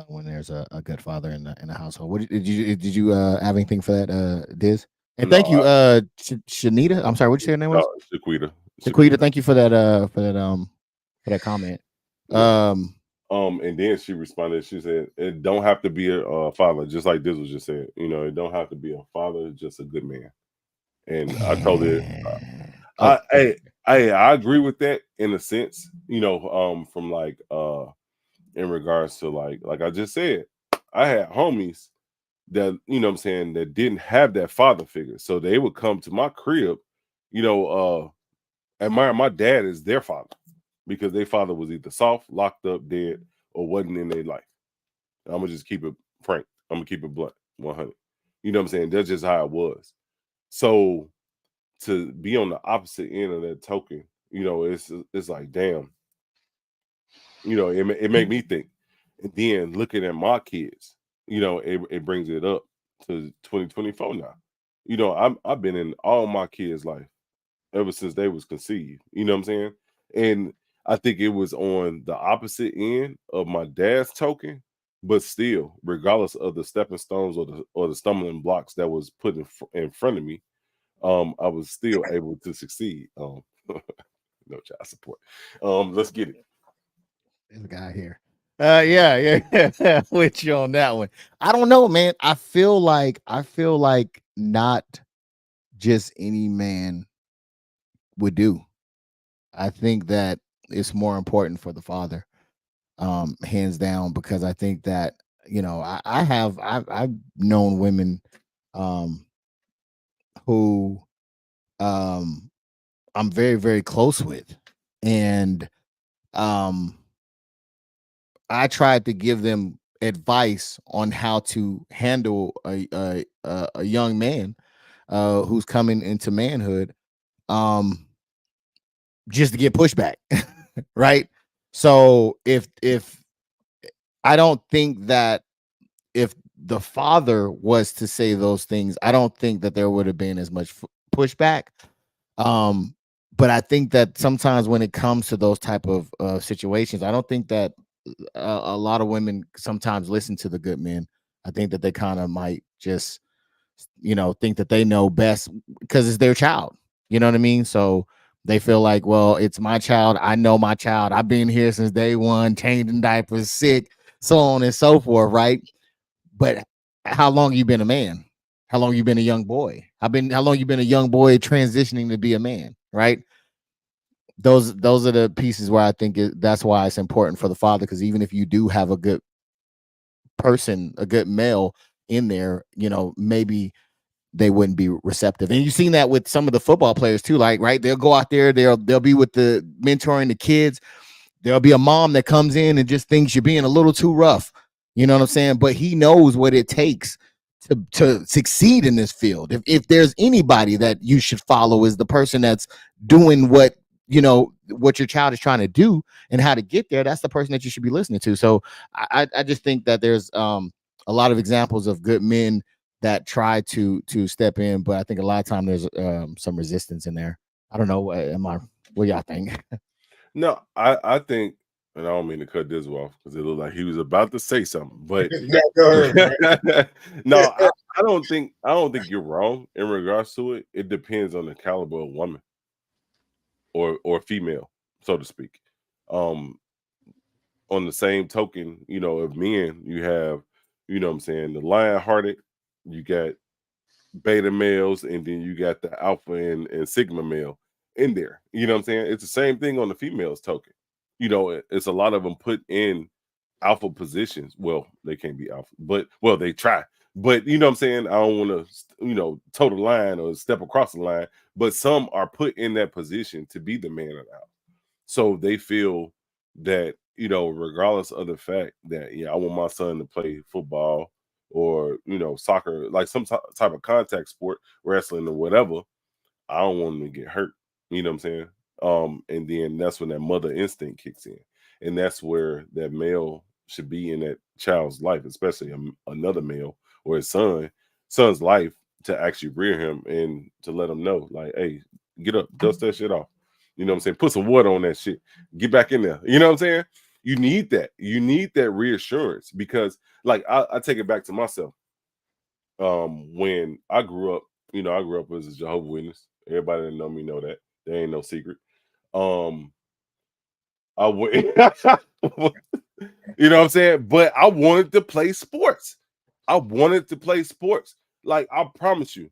when there's a good father in the household. What did you have anything for that, Diz? And thank you, Shanita. I'm sorry, what'd you say her name was? Shaquita. Thank you for that comment. Yeah. And then she responded. She said, "It don't have to be a father, just like Dizzle just said. You know, it don't have to be a father, just a good man." And I told her, I agree with that in a sense. You know, from like in regards to like I just said, I had homies that, you know what I'm saying, that didn't have that father figure. So they would come to my crib, you know, and my dad is their father because their father was either soft, locked up, dead, or wasn't in their life. I'm gonna just keep it frank. I'm gonna keep it blunt, 100. You know what I'm saying? That's just how it was. So to be on the opposite end of that token, you know, it's like, damn, you know, it made me think. And then looking at my kids, you know, it brings it up to 2024 now. You know, I've been in all my kids' life ever since they was conceived. You know what I'm saying? And I think it was on the opposite end of my dad's token, but still, regardless of the stepping stones or the stumbling blocks that was put in front of me, I was still able to succeed. No child support. Let's get it. This guy here. Yeah. With you on that one. I don't know, man. I feel like not just any man would do. I think that it's more important for the father, hands down, because I think that, you know, I've known women um who I'm very, very close with. And I tried to give them advice on how to handle a young man who's coming into manhood, um, just to get pushback, right? So if I don't think that if the father was to say those things, I don't think that there would have been as much pushback. Um, but I think that sometimes when it comes to those type of situations, I don't think that a lot of women sometimes listen to the good men. I think that they kind of might just, you know, think that they know best because it's their child. You know what I mean? So they feel like, well, it's my child. I know my child. I've been here since day one, changing diapers, sick, so on and so forth, right? But how long you been a man? How long you been a young boy? How long you been a young boy transitioning to be a man, right? Those are the pieces where I think that's why it's important for the father, because even if you do have a good person, a good male in there, you know, maybe they wouldn't be receptive. And you've seen that with some of the football players too, like, right? They'll go out there, they'll be with the mentoring the kids. There'll be a mom that comes in and just thinks you're being a little too rough. You know what I'm saying? But he knows what it takes to succeed in this field. If there's anybody that you should follow, is the person that's doing what, you know, what your child is trying to do and how to get there. That's the person that you should be listening to. So I just think that there's a lot of examples of good men that try to step in, but I think a lot of time there's some resistance in there. I don't know. What y'all think? No, I think, and I don't mean to cut this off because it looked like he was about to say something, but Yeah, go ahead. no, I don't think you're wrong in regards to it. It depends on the caliber of woman or female, so to speak. Um, on the same token, you know, of men, you have, you know what I'm saying, the lion hearted, you got beta males, and then you got the alpha and sigma male in there. You know what I'm saying? It's the same thing on the females token. You know, it's a lot of them put in alpha positions. Well, they can't be alpha, but well, they try. But you know what I'm saying? I don't want to, you know, toe the line or step across the line. But some are put in that position to be the man of the house. So they feel that, you know, regardless of the fact that, yeah, I want my son to play football or, you know, soccer, like some type of contact sport, wrestling or whatever, I don't want him to get hurt. You know what I'm saying? And then that's when that mother instinct kicks in. And that's where that male should be in that child's life, especially another male or his son's life, to actually rear him and to let him know, like, hey, get up, dust that shit off. You know what I'm saying? Put some water on that shit. Get back in there. You know what I'm saying? You need that. You need that reassurance because, like, I take it back to myself. When I grew up, you know, I grew up as a Jehovah's Witness. Everybody that know me know that. There ain't no secret. Um, I would, you know what I'm saying? But I wanted to play sports. I wanted to play sports. Like, I promise you,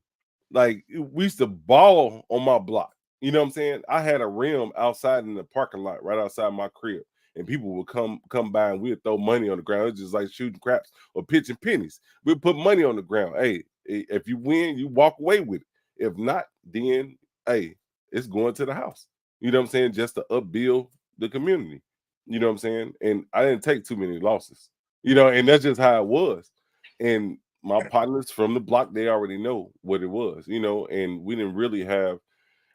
like, we used to ball on my block. You know what I'm saying? I had a rim outside in the parking lot, right outside my crib. and people would come by and we'd throw money on the ground. It's just like shooting craps or pitching pennies. We'd put money on the ground. Hey, if you win, you walk away with it. If not, then hey, it's going to the house. You know what I'm saying? Just to upbuild the community. You know what I'm saying? And I didn't take too many losses. You know, and that's just how it was. And my partners from the block, they already know what it was, you know, and we didn't really have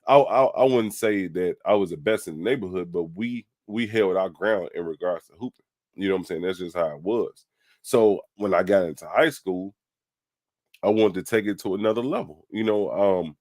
I wouldn't say that I was the best in the neighborhood, but we held our ground in regards to hooping. You know what I'm saying? That's just how it was. So when I got into high school, I wanted to take it to another level. You know,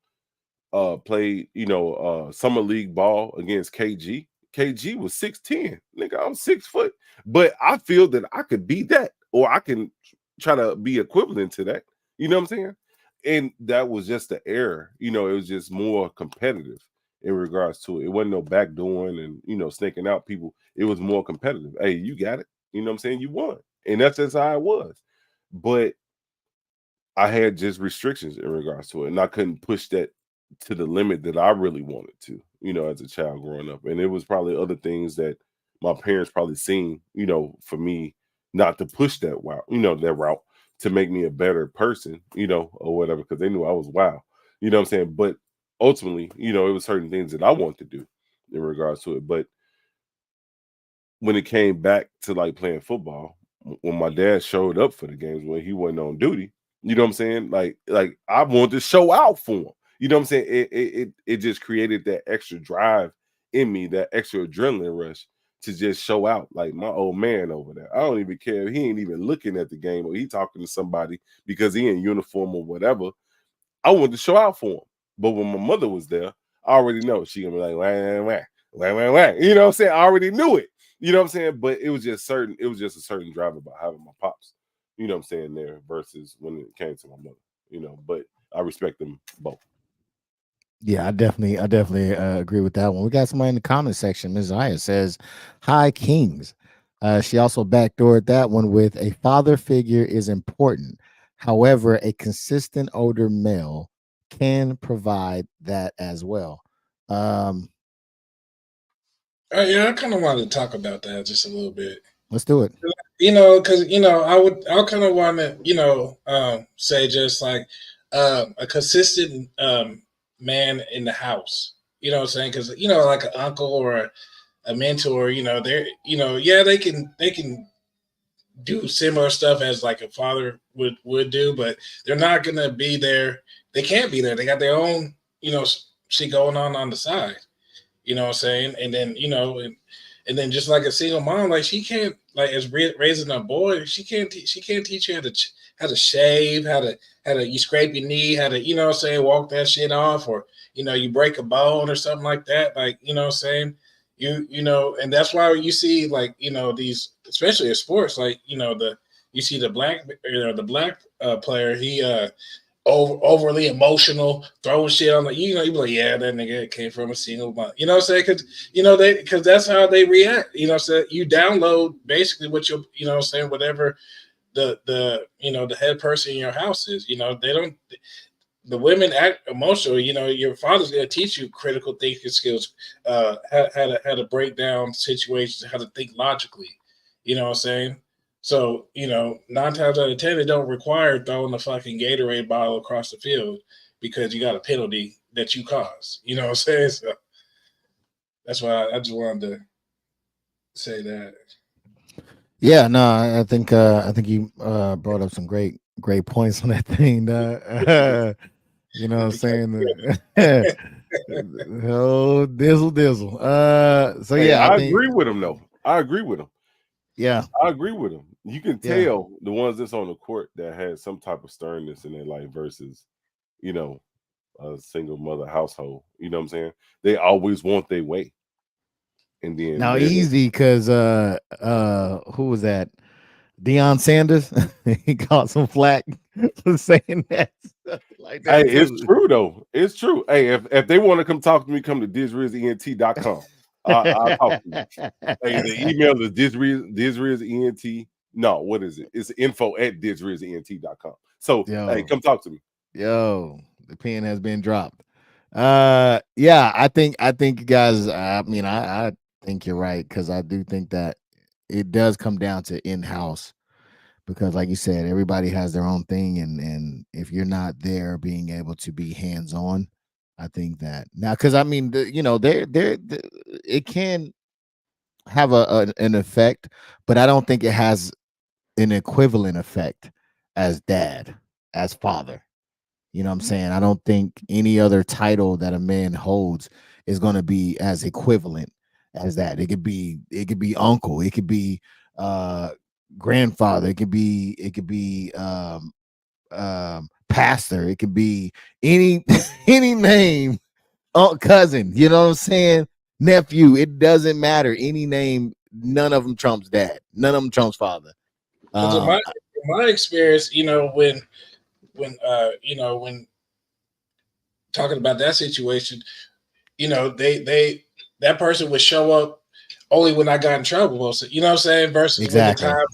played, you know, summer league ball against KG. KG was 6'10. Nigga, I'm 6 foot. But I feel that I could beat that, or I can try to be equivalent to that. You know what I'm saying? And that was just the error. You know, it was just more competitive in regards to it. It wasn't no backdooring and, you know, snaking out people. It was more competitive. Hey, you got it. You know what I'm saying? You won. And that's just how it was. But I had just restrictions in regards to it, and I couldn't push that to the limit that I really wanted to, you know, as a child growing up. And it was probably other things that my parents probably seen, you know, for me not to push that route, you know, that route to make me a better person, you know, or whatever, because they knew I was wild, you know what I'm saying? But ultimately, you know, it was certain things that I wanted to do in regards to it. But when it came back to like playing football, when my dad showed up for the games when he wasn't on duty, you know what I'm saying? Like I wanted to show out for him. You know what I'm saying? It just created that extra drive in me, that extra adrenaline rush to just show out. Like my old man over there, I don't even care if he ain't even looking at the game or he talking to somebody because he in uniform or whatever. I wanted to show out for him. But when my mother was there, I already know she gonna be like, wah, wah, wah, wah, wah. You know what I'm saying? I already knew it. You know what I'm saying? But it was just a certain drive about having my pops, you know what I'm saying, there versus when it came to my mother, you know, but I respect them both. Yeah, I definitely agree with that one. We got somebody in the comment section. Ms. Aya says, "Hi, Kings." She also backdoored that one with a father figure is important. However, a consistent older male can provide that as well. Um, Yeah, I kind of wanted to talk about that just a little bit. let's do it. You know, because you know, I kind of want to, you know, say just like a consistent man in the house. You know what I'm saying? Because you know, like an uncle or a mentor, you know, they're, you know, yeah, they can do similar stuff as like a father would do, but they're not gonna be there. They can't be there. They got their own, you know, shit going on the side. You know what I'm saying? And then, you know, and then just like a single mom, like she can't, like as raising a boy, she can't teach you how to shave, how to you scrape your knee, how to, you know what I'm saying, walk that shit off, or you know, you break a bone or something like that. Like, you know what I'm saying? You know, and that's why you see like, you know, these, especially in sports, like, you know, you see the black player, he overly emotional, throwing shit on the, you know, you be like, yeah, that nigga came from a single mom. You know what I'm saying? Because, you know, because that's how they react. You know what I'm saying? You download basically what you know what I'm saying, whatever you know, the head person in your house is. You know, the women act emotional. You know, your father's going to teach you critical thinking skills, how to break down situations, how to think logically. You know what I'm saying? So, you know, 9 times out of 10, it don't require throwing a fucking Gatorade bottle across the field because you got a penalty that you caused. You know what I'm saying? So that's why I just wanted to say that. Yeah, no, I think you brought up some great points on that thing. You know what I'm saying? Oh, dizzle dizzle. So Hey, yeah, I I think agree with him though. I agree with him. yeah, I agree with him. You can yeah. tell the ones that's on the court that had some type of sternness in their life versus, you know, a single mother household. You know what I'm saying? They always want their way. And then Now they easy because who was that? Deion Sanders. He caught some flack for saying that stuff like hey, that it's too. true though. It's true. Hey, if they want to come talk to me, come to DisRizCinematicReviews.com. I'll talk to you. Hey, the email is DisRizCinematicReviews. No, what is it? It's info@DisRizCinematicReviews.com. So hey, Yo, come talk to me. yo, the pen has been dropped. Yeah, I think you guys. I mean, I think you're right, because I do think that it does come down to in-house, because like you said, everybody has their own thing, and if you're not there being able to be hands-on, I think that now, because I mean, it can have an effect, but I don't think it has an equivalent effect as dad, as father. You know what I'm saying? I don't think any other title that a man holds is going to be as equivalent as that. It could be uncle, it could be uh grandfather, it could be pastor, it could be any any name, cousin, you know what I'm saying? Nephew, it doesn't matter. Any name, none of them trumps dad. None of them trumps father. Because Um in my experience, when talking about that situation, they that person would show up only when I got in trouble. Most, you know what I'm saying? Versus when the exactly. time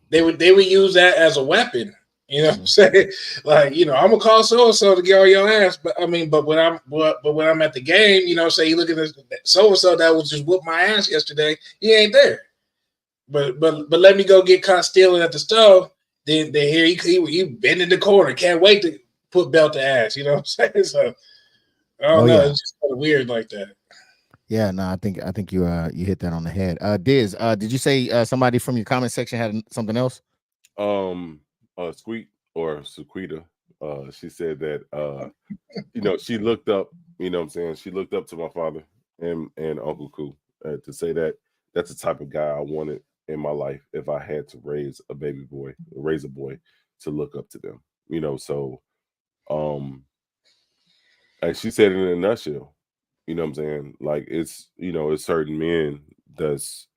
they would use that as a weapon. You know what I'm saying? Like, I'm gonna call so and so to get on your ass. But I mean, but when I'm at the game, say you look at this so and so that was just whooped my ass yesterday, he ain't there. But let me go get caught stealing at the store. Then here he bend in the corner, can't wait to put belt to ass. You know what I'm saying? So I Oh don't know. yeah. It's just kind of weird like that. Yeah, no, I think you hit that on the head. Diz, did you say somebody from your comment section had something else? Squeak or Sequita, she said that she looked up, what I'm saying, she looked up to my father and Uncle Koo, to say that that's the type of guy I wanted in my life if I had to raise a boy, to look up to them. So um and she said it in a nutshell. What I'm saying? Like it's certain men that's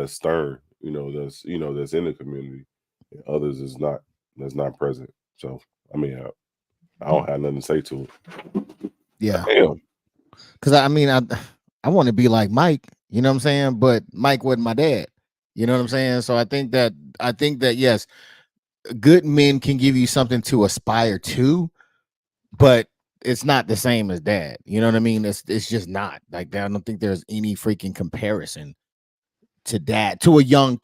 stern, that's in the community. And others is not, that's not present. So I mean, I don't have nothing to say to it. Yeah, Damn. because I mean, I want to be like Mike. You know what I'm saying? But Mike wasn't my dad. You know what I'm saying? So I think that yes, good men can give you something to aspire to, but it's not the same as dad. You know what I mean? It's just not like that. I don't think there's any freaking comparison to that, to a young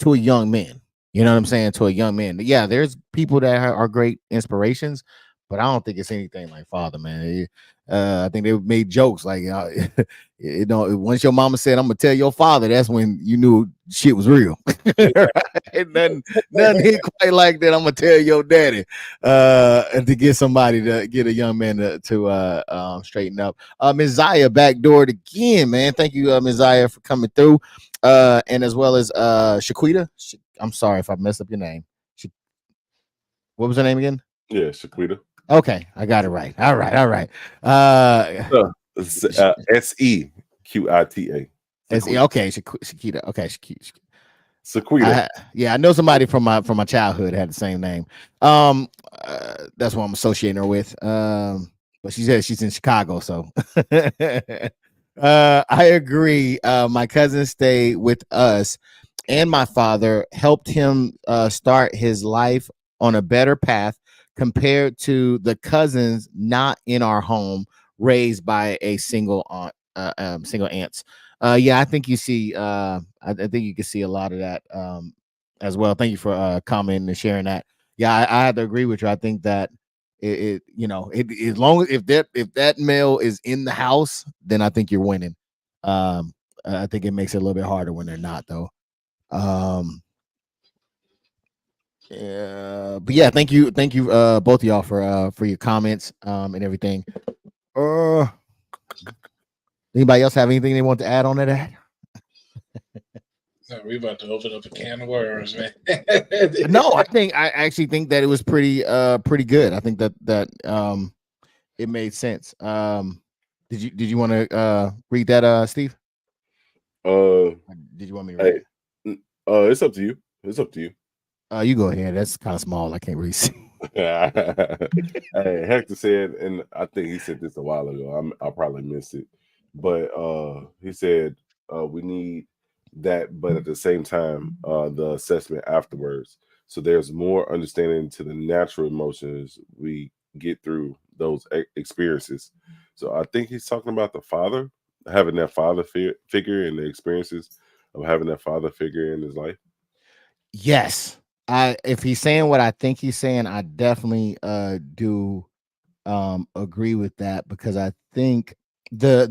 man. You know what I'm saying? To a young man. Yeah, there's people that are great inspirations, but I don't think it's anything like father, man. I think they made jokes like, once your mama said, "I'm gonna tell your father," that's when you knew shit was real. Right? Nothing hit quite like that. I'm gonna tell your daddy, and to get somebody to get a young man to straighten up. Ms. Zaya backdoored again, man. Thank you, Ms. Zaya, for coming through. And as well as Shaquita. I'm sorry if I messed up your name. What was her name again? Yeah, Shaquita. Okay, I got it right. All right, all right. Sequita. Okay, Shakita. Okay, Sequita. Yeah, I know somebody from my childhood had the same name. That's what I'm associating her with. But she said she's in Chicago, so I agree. My cousin stayed with us, and my father helped him start his life on a better path compared to the cousins not in our home, raised by a single aunt, single aunts. Yeah, I think you see. I think you can see a lot of that as well. Thank you for commenting and sharing that. Yeah, I had to agree with you. I think that as long as if that male is in the house, then I think you're winning. Um, I think it makes it a little bit harder when they're not, though. But yeah, thank you, both of y'all for your comments and everything. Anybody else have anything they want to add on to that? No, we about to open up a can of worms, man. No, I actually think that it was pretty good. I think that it made sense. Did you want to read that, Steve? Uh, Did you want me to read it's up to you. It's up to you. it? You go ahead. That's kind of small. I can't really see. Hey, Hector said, and I think he said this a while ago. I probably missed it, but he said we need that, but at the same time, the assessment afterwards. So there's more understanding to the natural emotions we get through those experiences. So I think he's talking about the father, having that father figure and the experiences of having that father figure in his life? Yes. If he's saying what I think he's saying, I definitely do agree with that, because I think the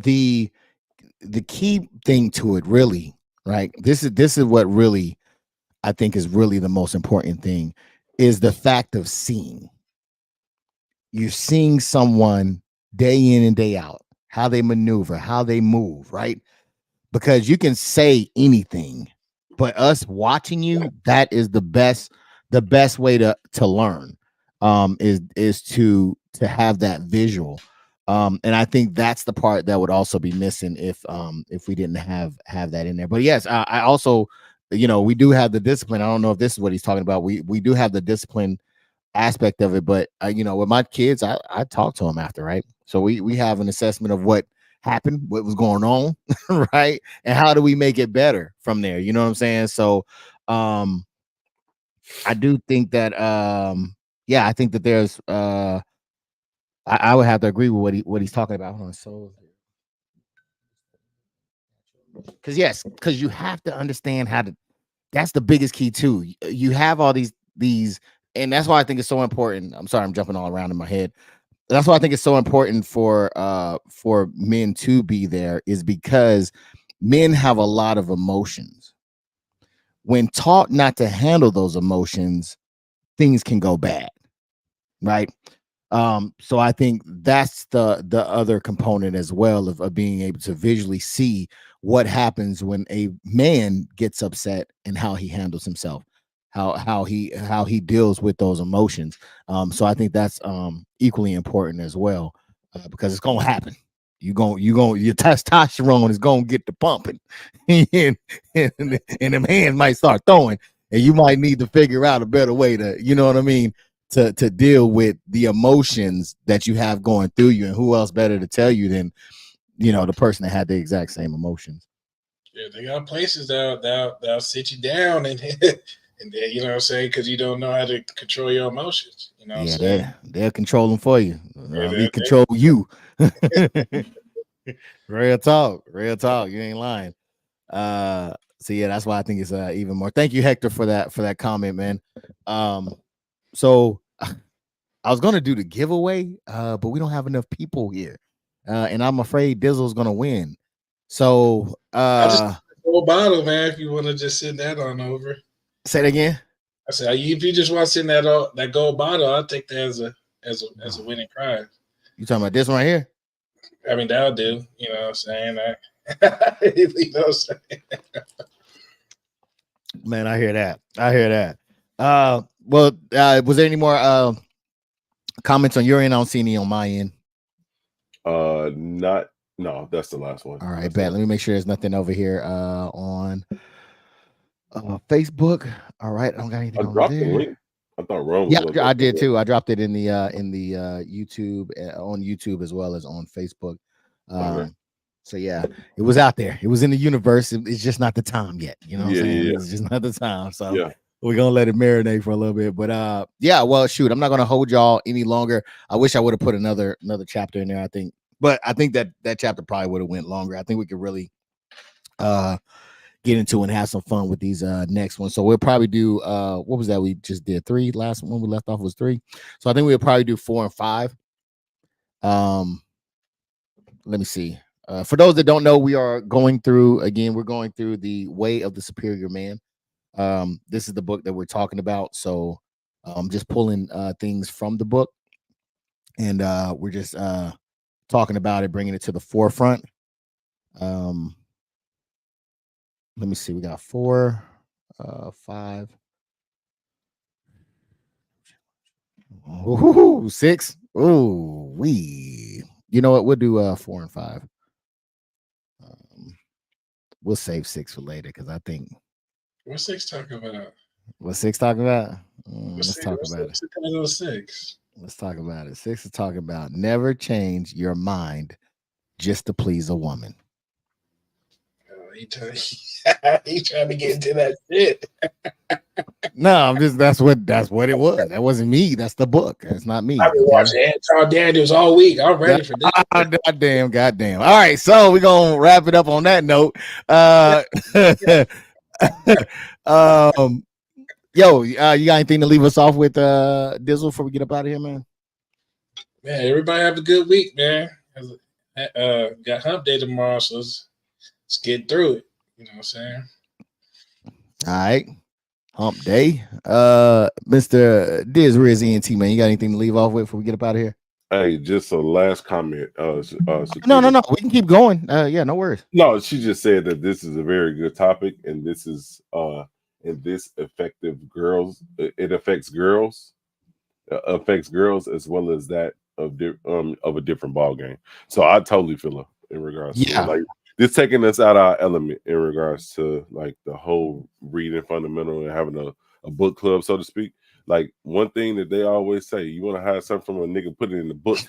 key thing to it, really, right? This is what really I think is really the most important thing, is the fact of seeing. You're seeing someone day in and day out, how they maneuver, how they move, right? Because you can say anything, but us watching you, that is the best way to learn, is to have that visual. And I think that's the part that would also be missing if we didn't have that in there. But yes, I also, we do have the discipline. I don't know if this is what he's talking about. We do have the discipline aspect of it, but with my kids, I talk to them after, right? So we have an assessment of what happened, what was going on, right? And how do we make it better from there? You know what I'm saying? So I do think that yeah, I think that there's I would have to agree with what he's talking about. Hold on, so because you have to understand how to, that's the biggest key too. You have all these, and that's why I think it's so important. I'm sorry, I'm jumping all around in my head. That's why I think it's so important for men to be there, is because men have a lot of emotions. When taught not to handle those emotions, things can go bad, right? So I think that's the other component as well, of being able to visually see what happens when a man gets upset and how he handles himself, how he deals with those emotions. So I think that's equally important as well, because it's gonna happen. Your testosterone is gonna get to pumping, and, and the hands might start throwing, and you might need to figure out a better way to, you know what I mean, to deal with the emotions that you have going through you. And who else better to tell you than the person that had the exact same emotions. Yeah, they got places that'll sit you down and and then, you know what I'm saying, because you don't know how to control your emotions. You know what I'm Yeah, saying? they'll control them for you. Yeah, We control you. Real talk, real talk. You ain't lying. So yeah, that's why I think it's even more. Thank you, Hector, for that comment, man. So I was gonna do the giveaway, but we don't have enough people here, and I'm afraid Dizzle's gonna win. So I just whole bottle, man. If you want to just send that on over. say it again. I said, if you just want to send that gold bottle, I'll take that as a winning prize. You talking about this one right here? I mean, that'll do. You know what I'm saying? You know what I'm saying? Man, I hear that. I hear that. Well, was there any more comments on your end? I don't see any on my end. No, that's the last one. All right, bet. Let me make sure there's nothing over here on Facebook. All right, I don't got anything I on dropped there. the link. I thought Rome. Yeah, I did too. I dropped it in the YouTube, on YouTube as well as on Facebook. Okay. So yeah, it was out there. It was in the universe. It's just not the time yet. You know what I'm saying? Yeah. It's just not the time. So Yeah. we're gonna let it marinate for a little bit. But yeah, well, shoot, I'm not gonna hold y'all any longer. I wish I would have put another chapter in there, I think. But I think that chapter probably would have went longer. I think we could really get into and have some fun with these next ones. So we'll probably do what was that we just did? 3. Last one we left off was 3. So I think we'll probably do 4 and 5. Let me see. For those that don't know, we're going through the Way of the Superior Man. This is the book that we're talking about. So just pulling things from the book, and we're just talking about it, bringing it to the forefront. Let me see. We got 4, 5. Ooh, 6. Ooh, you know what? We'll do 4 and 5. We'll save 6 for later, because I think. What's 6 talking about? What's 6 talking about? Let's talk about it. 6. Let's talk about it. 6 is talking about never change your mind just to please a woman. He trying to get into that shit. No, I'm just that's what it was. That wasn't me. That's the book. That's not me. I've been Okay? watching Anton Daniels all week. I'm ready for this. Goddamn. All right, so we're gonna wrap it up on that note. Yo, you got anything to leave us off with, Dizzle, before we get up out of here, man? Man, everybody have a good week, man. Got hump day tomorrow, so let's get through it. You know what I'm saying? All right. Hump day. Mr. DisRizCinematicReviews, man, you got anything to leave off with before we get up out of here? Hey, just a last comment. No. We can keep going. Yeah, no worries. No, she just said that this is a very good topic, and this is effective girls. It affects girls, as well as that of a different ball game. So I totally feel her in regards to like this taking us out our element in regards to like the whole reading fundamental and having a book club, so to speak. Like one thing that they always say, you want to hide something from a nigga, put it in the book.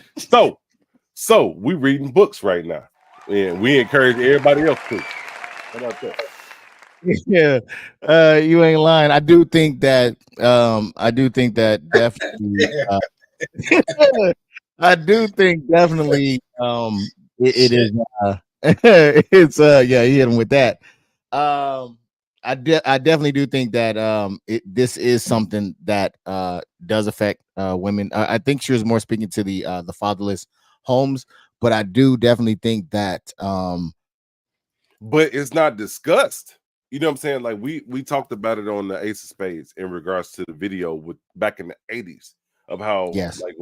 So we reading books right now, and we encourage everybody else to. How about that? Yeah, you ain't lying. I do think that definitely. I do think definitely. It is. It's yeah, you hit him with that. I definitely do think that this is something that does affect women. I think she was more speaking to the fatherless homes, but I do definitely think that but it's not discussed. You know what I'm saying? Like we talked about it on the Ace of Spades in regards to the video with back in the 80s of how like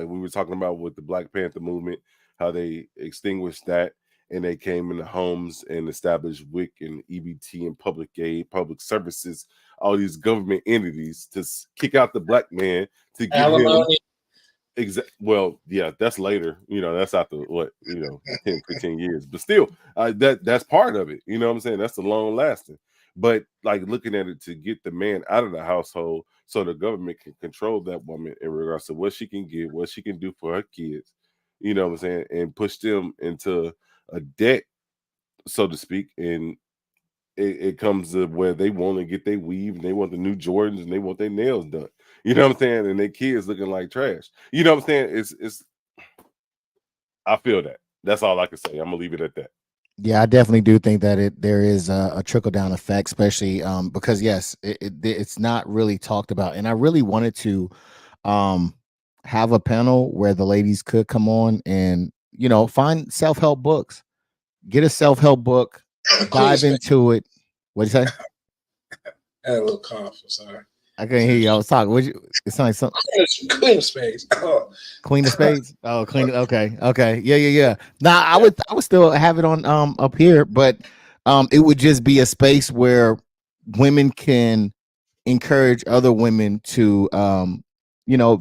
we were talking about with the Black Panther movement, how they extinguished that and they came in the homes and established WIC and EBT and public aid, public services, all these government entities to kick out the black man to give him well, yeah, that's later. You know, that's after what, 10, 15 years. But still, that's part of it. You know what I'm saying? That's the long lasting. But like looking at it to get the man out of the household so the government can control that woman in regards to what she can get, what she can do for her kids, you know what I'm saying, and push them into a debt, so to speak. And it comes to where they want to get their weave and they want the new Jordans and they want their nails done. You know what I'm saying? And their kids looking like trash. You know what I'm saying? It's I feel that. That's all I can say. I'm gonna leave it at that. Yeah, I definitely do think that there is a trickle down effect, especially because yes, it's not really talked about, and I really wanted to have a panel where the ladies could come on and find self-help books, get a self-help book, dive into it. What'd you say? I had a little cough. I'm sorry. I couldn't hear you. I was talking. It sounded like something. Queen of Spades. Oh. Queen of Spades. Oh, Queen. Okay. Yeah. Nah, I would still have it on up here, but it would just be a space where women can encourage other women to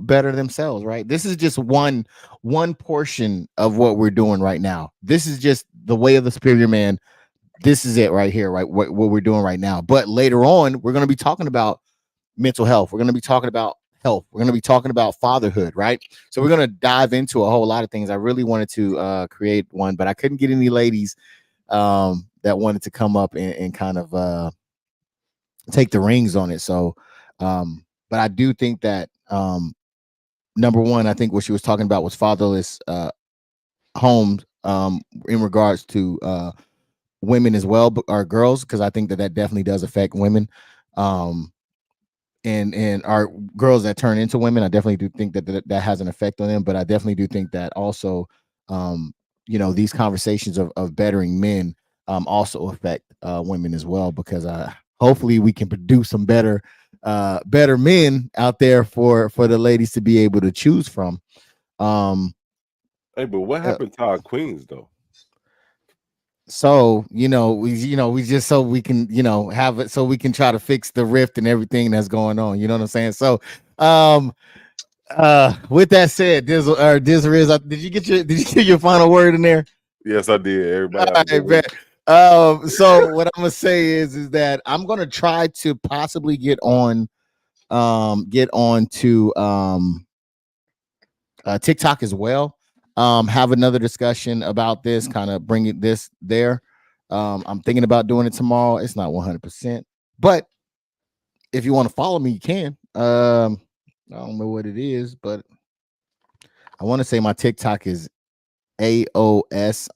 better themselves. Right. This is just one portion of what we're doing right now. This is just the way of the superior man. This is it right here. Right. What we're doing right now. But later on, we're going to be talking about mental health. We're going to be talking about health. We're going to be talking about fatherhood, right? So we're going to dive into a whole lot of things. I really wanted to create one, but I couldn't get any ladies that wanted to come up and kind of take the reins on it. So, but I do think that number one, I think what she was talking about was fatherless homes in regards to women as well, or girls, because I think that definitely does affect women. And our girls that turn into women, I definitely do think that has an effect on them. But I definitely do think that also, these conversations of bettering men also affect women as well, because hopefully we can produce some better men out there for the ladies to be able to choose from. Hey, but what happened to our queens though? So we just so we can have it, so we can try to fix the rift and everything that's going on. You know what I'm saying? So with that said, Dizzle, did you get your final word in there? Yes, I did. Everybody. So what I'm gonna say is that I'm gonna try to possibly get on to TikTok as well. Have another discussion about this, kind of bring this there. I'm thinking about doing it tomorrow. It's not 100%, but if you want to follow me, you can. I don't know what it is, but I want to say my TikTok is AOS_podcast,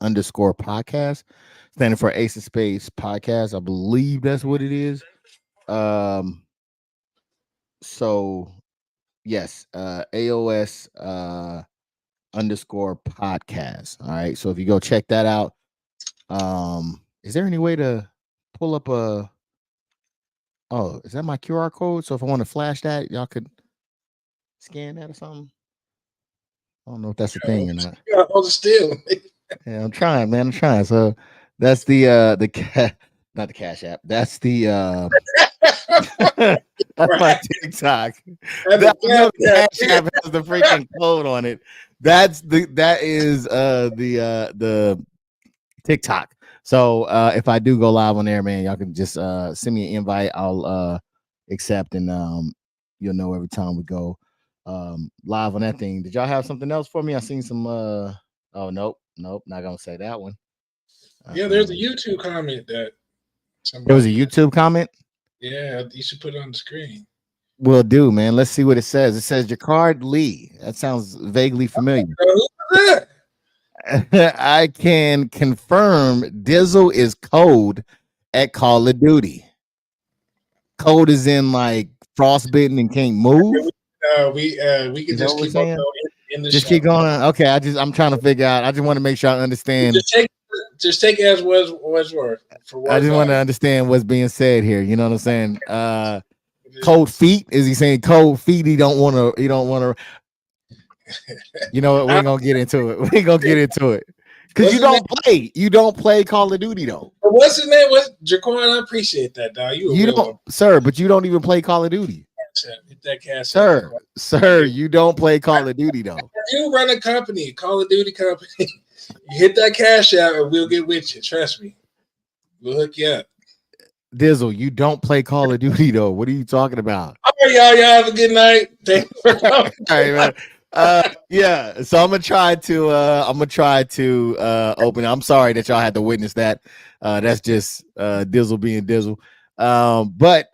standing for Ace of Spades Podcast. I believe that's what it is. So yes, AOS _podcast. All right. So if you go check that out, is there any way to pull up a? Oh, is that my QR code? So if I want to flash that, y'all could scan that or something. I don't know if that's a thing or not. Yeah, hold it still. Yeah, I'm trying, man. I'm trying. So that's the not the Cash App. That's the that's my TikTok. I know the Cash App has the freaking code on it. That is the TikTok. So if I do go live on there, man, y'all can just send me an invite. I'll accept, and you'll know every time we go live on that thing. Did y'all have something else for me? I seen some oh nope, not gonna say that one. Yeah, there's a YouTube comment that there was a YouTube comment. Yeah, you should put it on the screen. Will do, man. Let's see what it says. It says Jacquard Lee. That sounds vaguely familiar. I can confirm Dizzle is code at Call of Duty. Code is in like frostbitten and can't move. We can just keep on going in the just show. keep going. Okay, I'm trying to figure out. I just want to make sure I understand. Just take it as what's worth. I just want to understand what's being said here. You know what I'm saying? Cold feet. Is he saying cold feet? He don't want to. You know what? We ain't gonna get into it. We ain't gonna get into it because you don't play. You don't play Call of Duty though. What's his name? What's Jaquan? I appreciate that, dog. You don't, sir. But you don't even play Call of Duty. Hit that cash, sir. You don't play Call of Duty though. You run a company, Call of Duty company. You hit that cash out, and we'll get with you. Trust me, we'll hook you up. Dizzle, you don't play Call of Duty though. What are you talking about? All right, y'all. Y'all have a good night. Thanks for coming. All right, man. Yeah, so I'm gonna try to open it. I'm sorry that y'all had to witness that. That's just Dizzle being Dizzle. But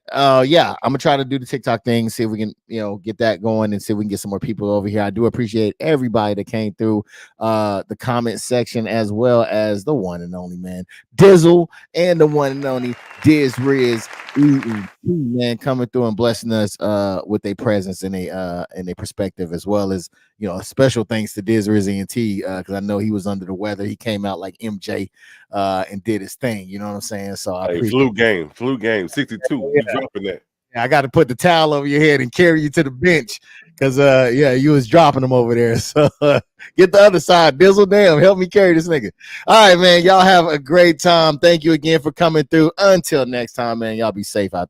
yeah, I'm gonna try to do the TikTok thing, see if we can, get that going and see if we can get some more people over here. I do appreciate everybody that came through the comment section, as well as the one and only man Dizzle and the one and only DisRiz, man, coming through and blessing us with a presence and a perspective, as well as special thanks to DisRizCinematic because I know he was under the weather. He came out like MJ and did his thing. You know what I'm saying? So I flu game 62. You dropping that? Yeah, I got to put the towel over your head and carry you to the bench because you was dropping them over there. So get the other side, Dizzle. Damn, help me carry this nigga. All right, man. Y'all have a great time. Thank you again for coming through. Until next time, man. Y'all be safe out there.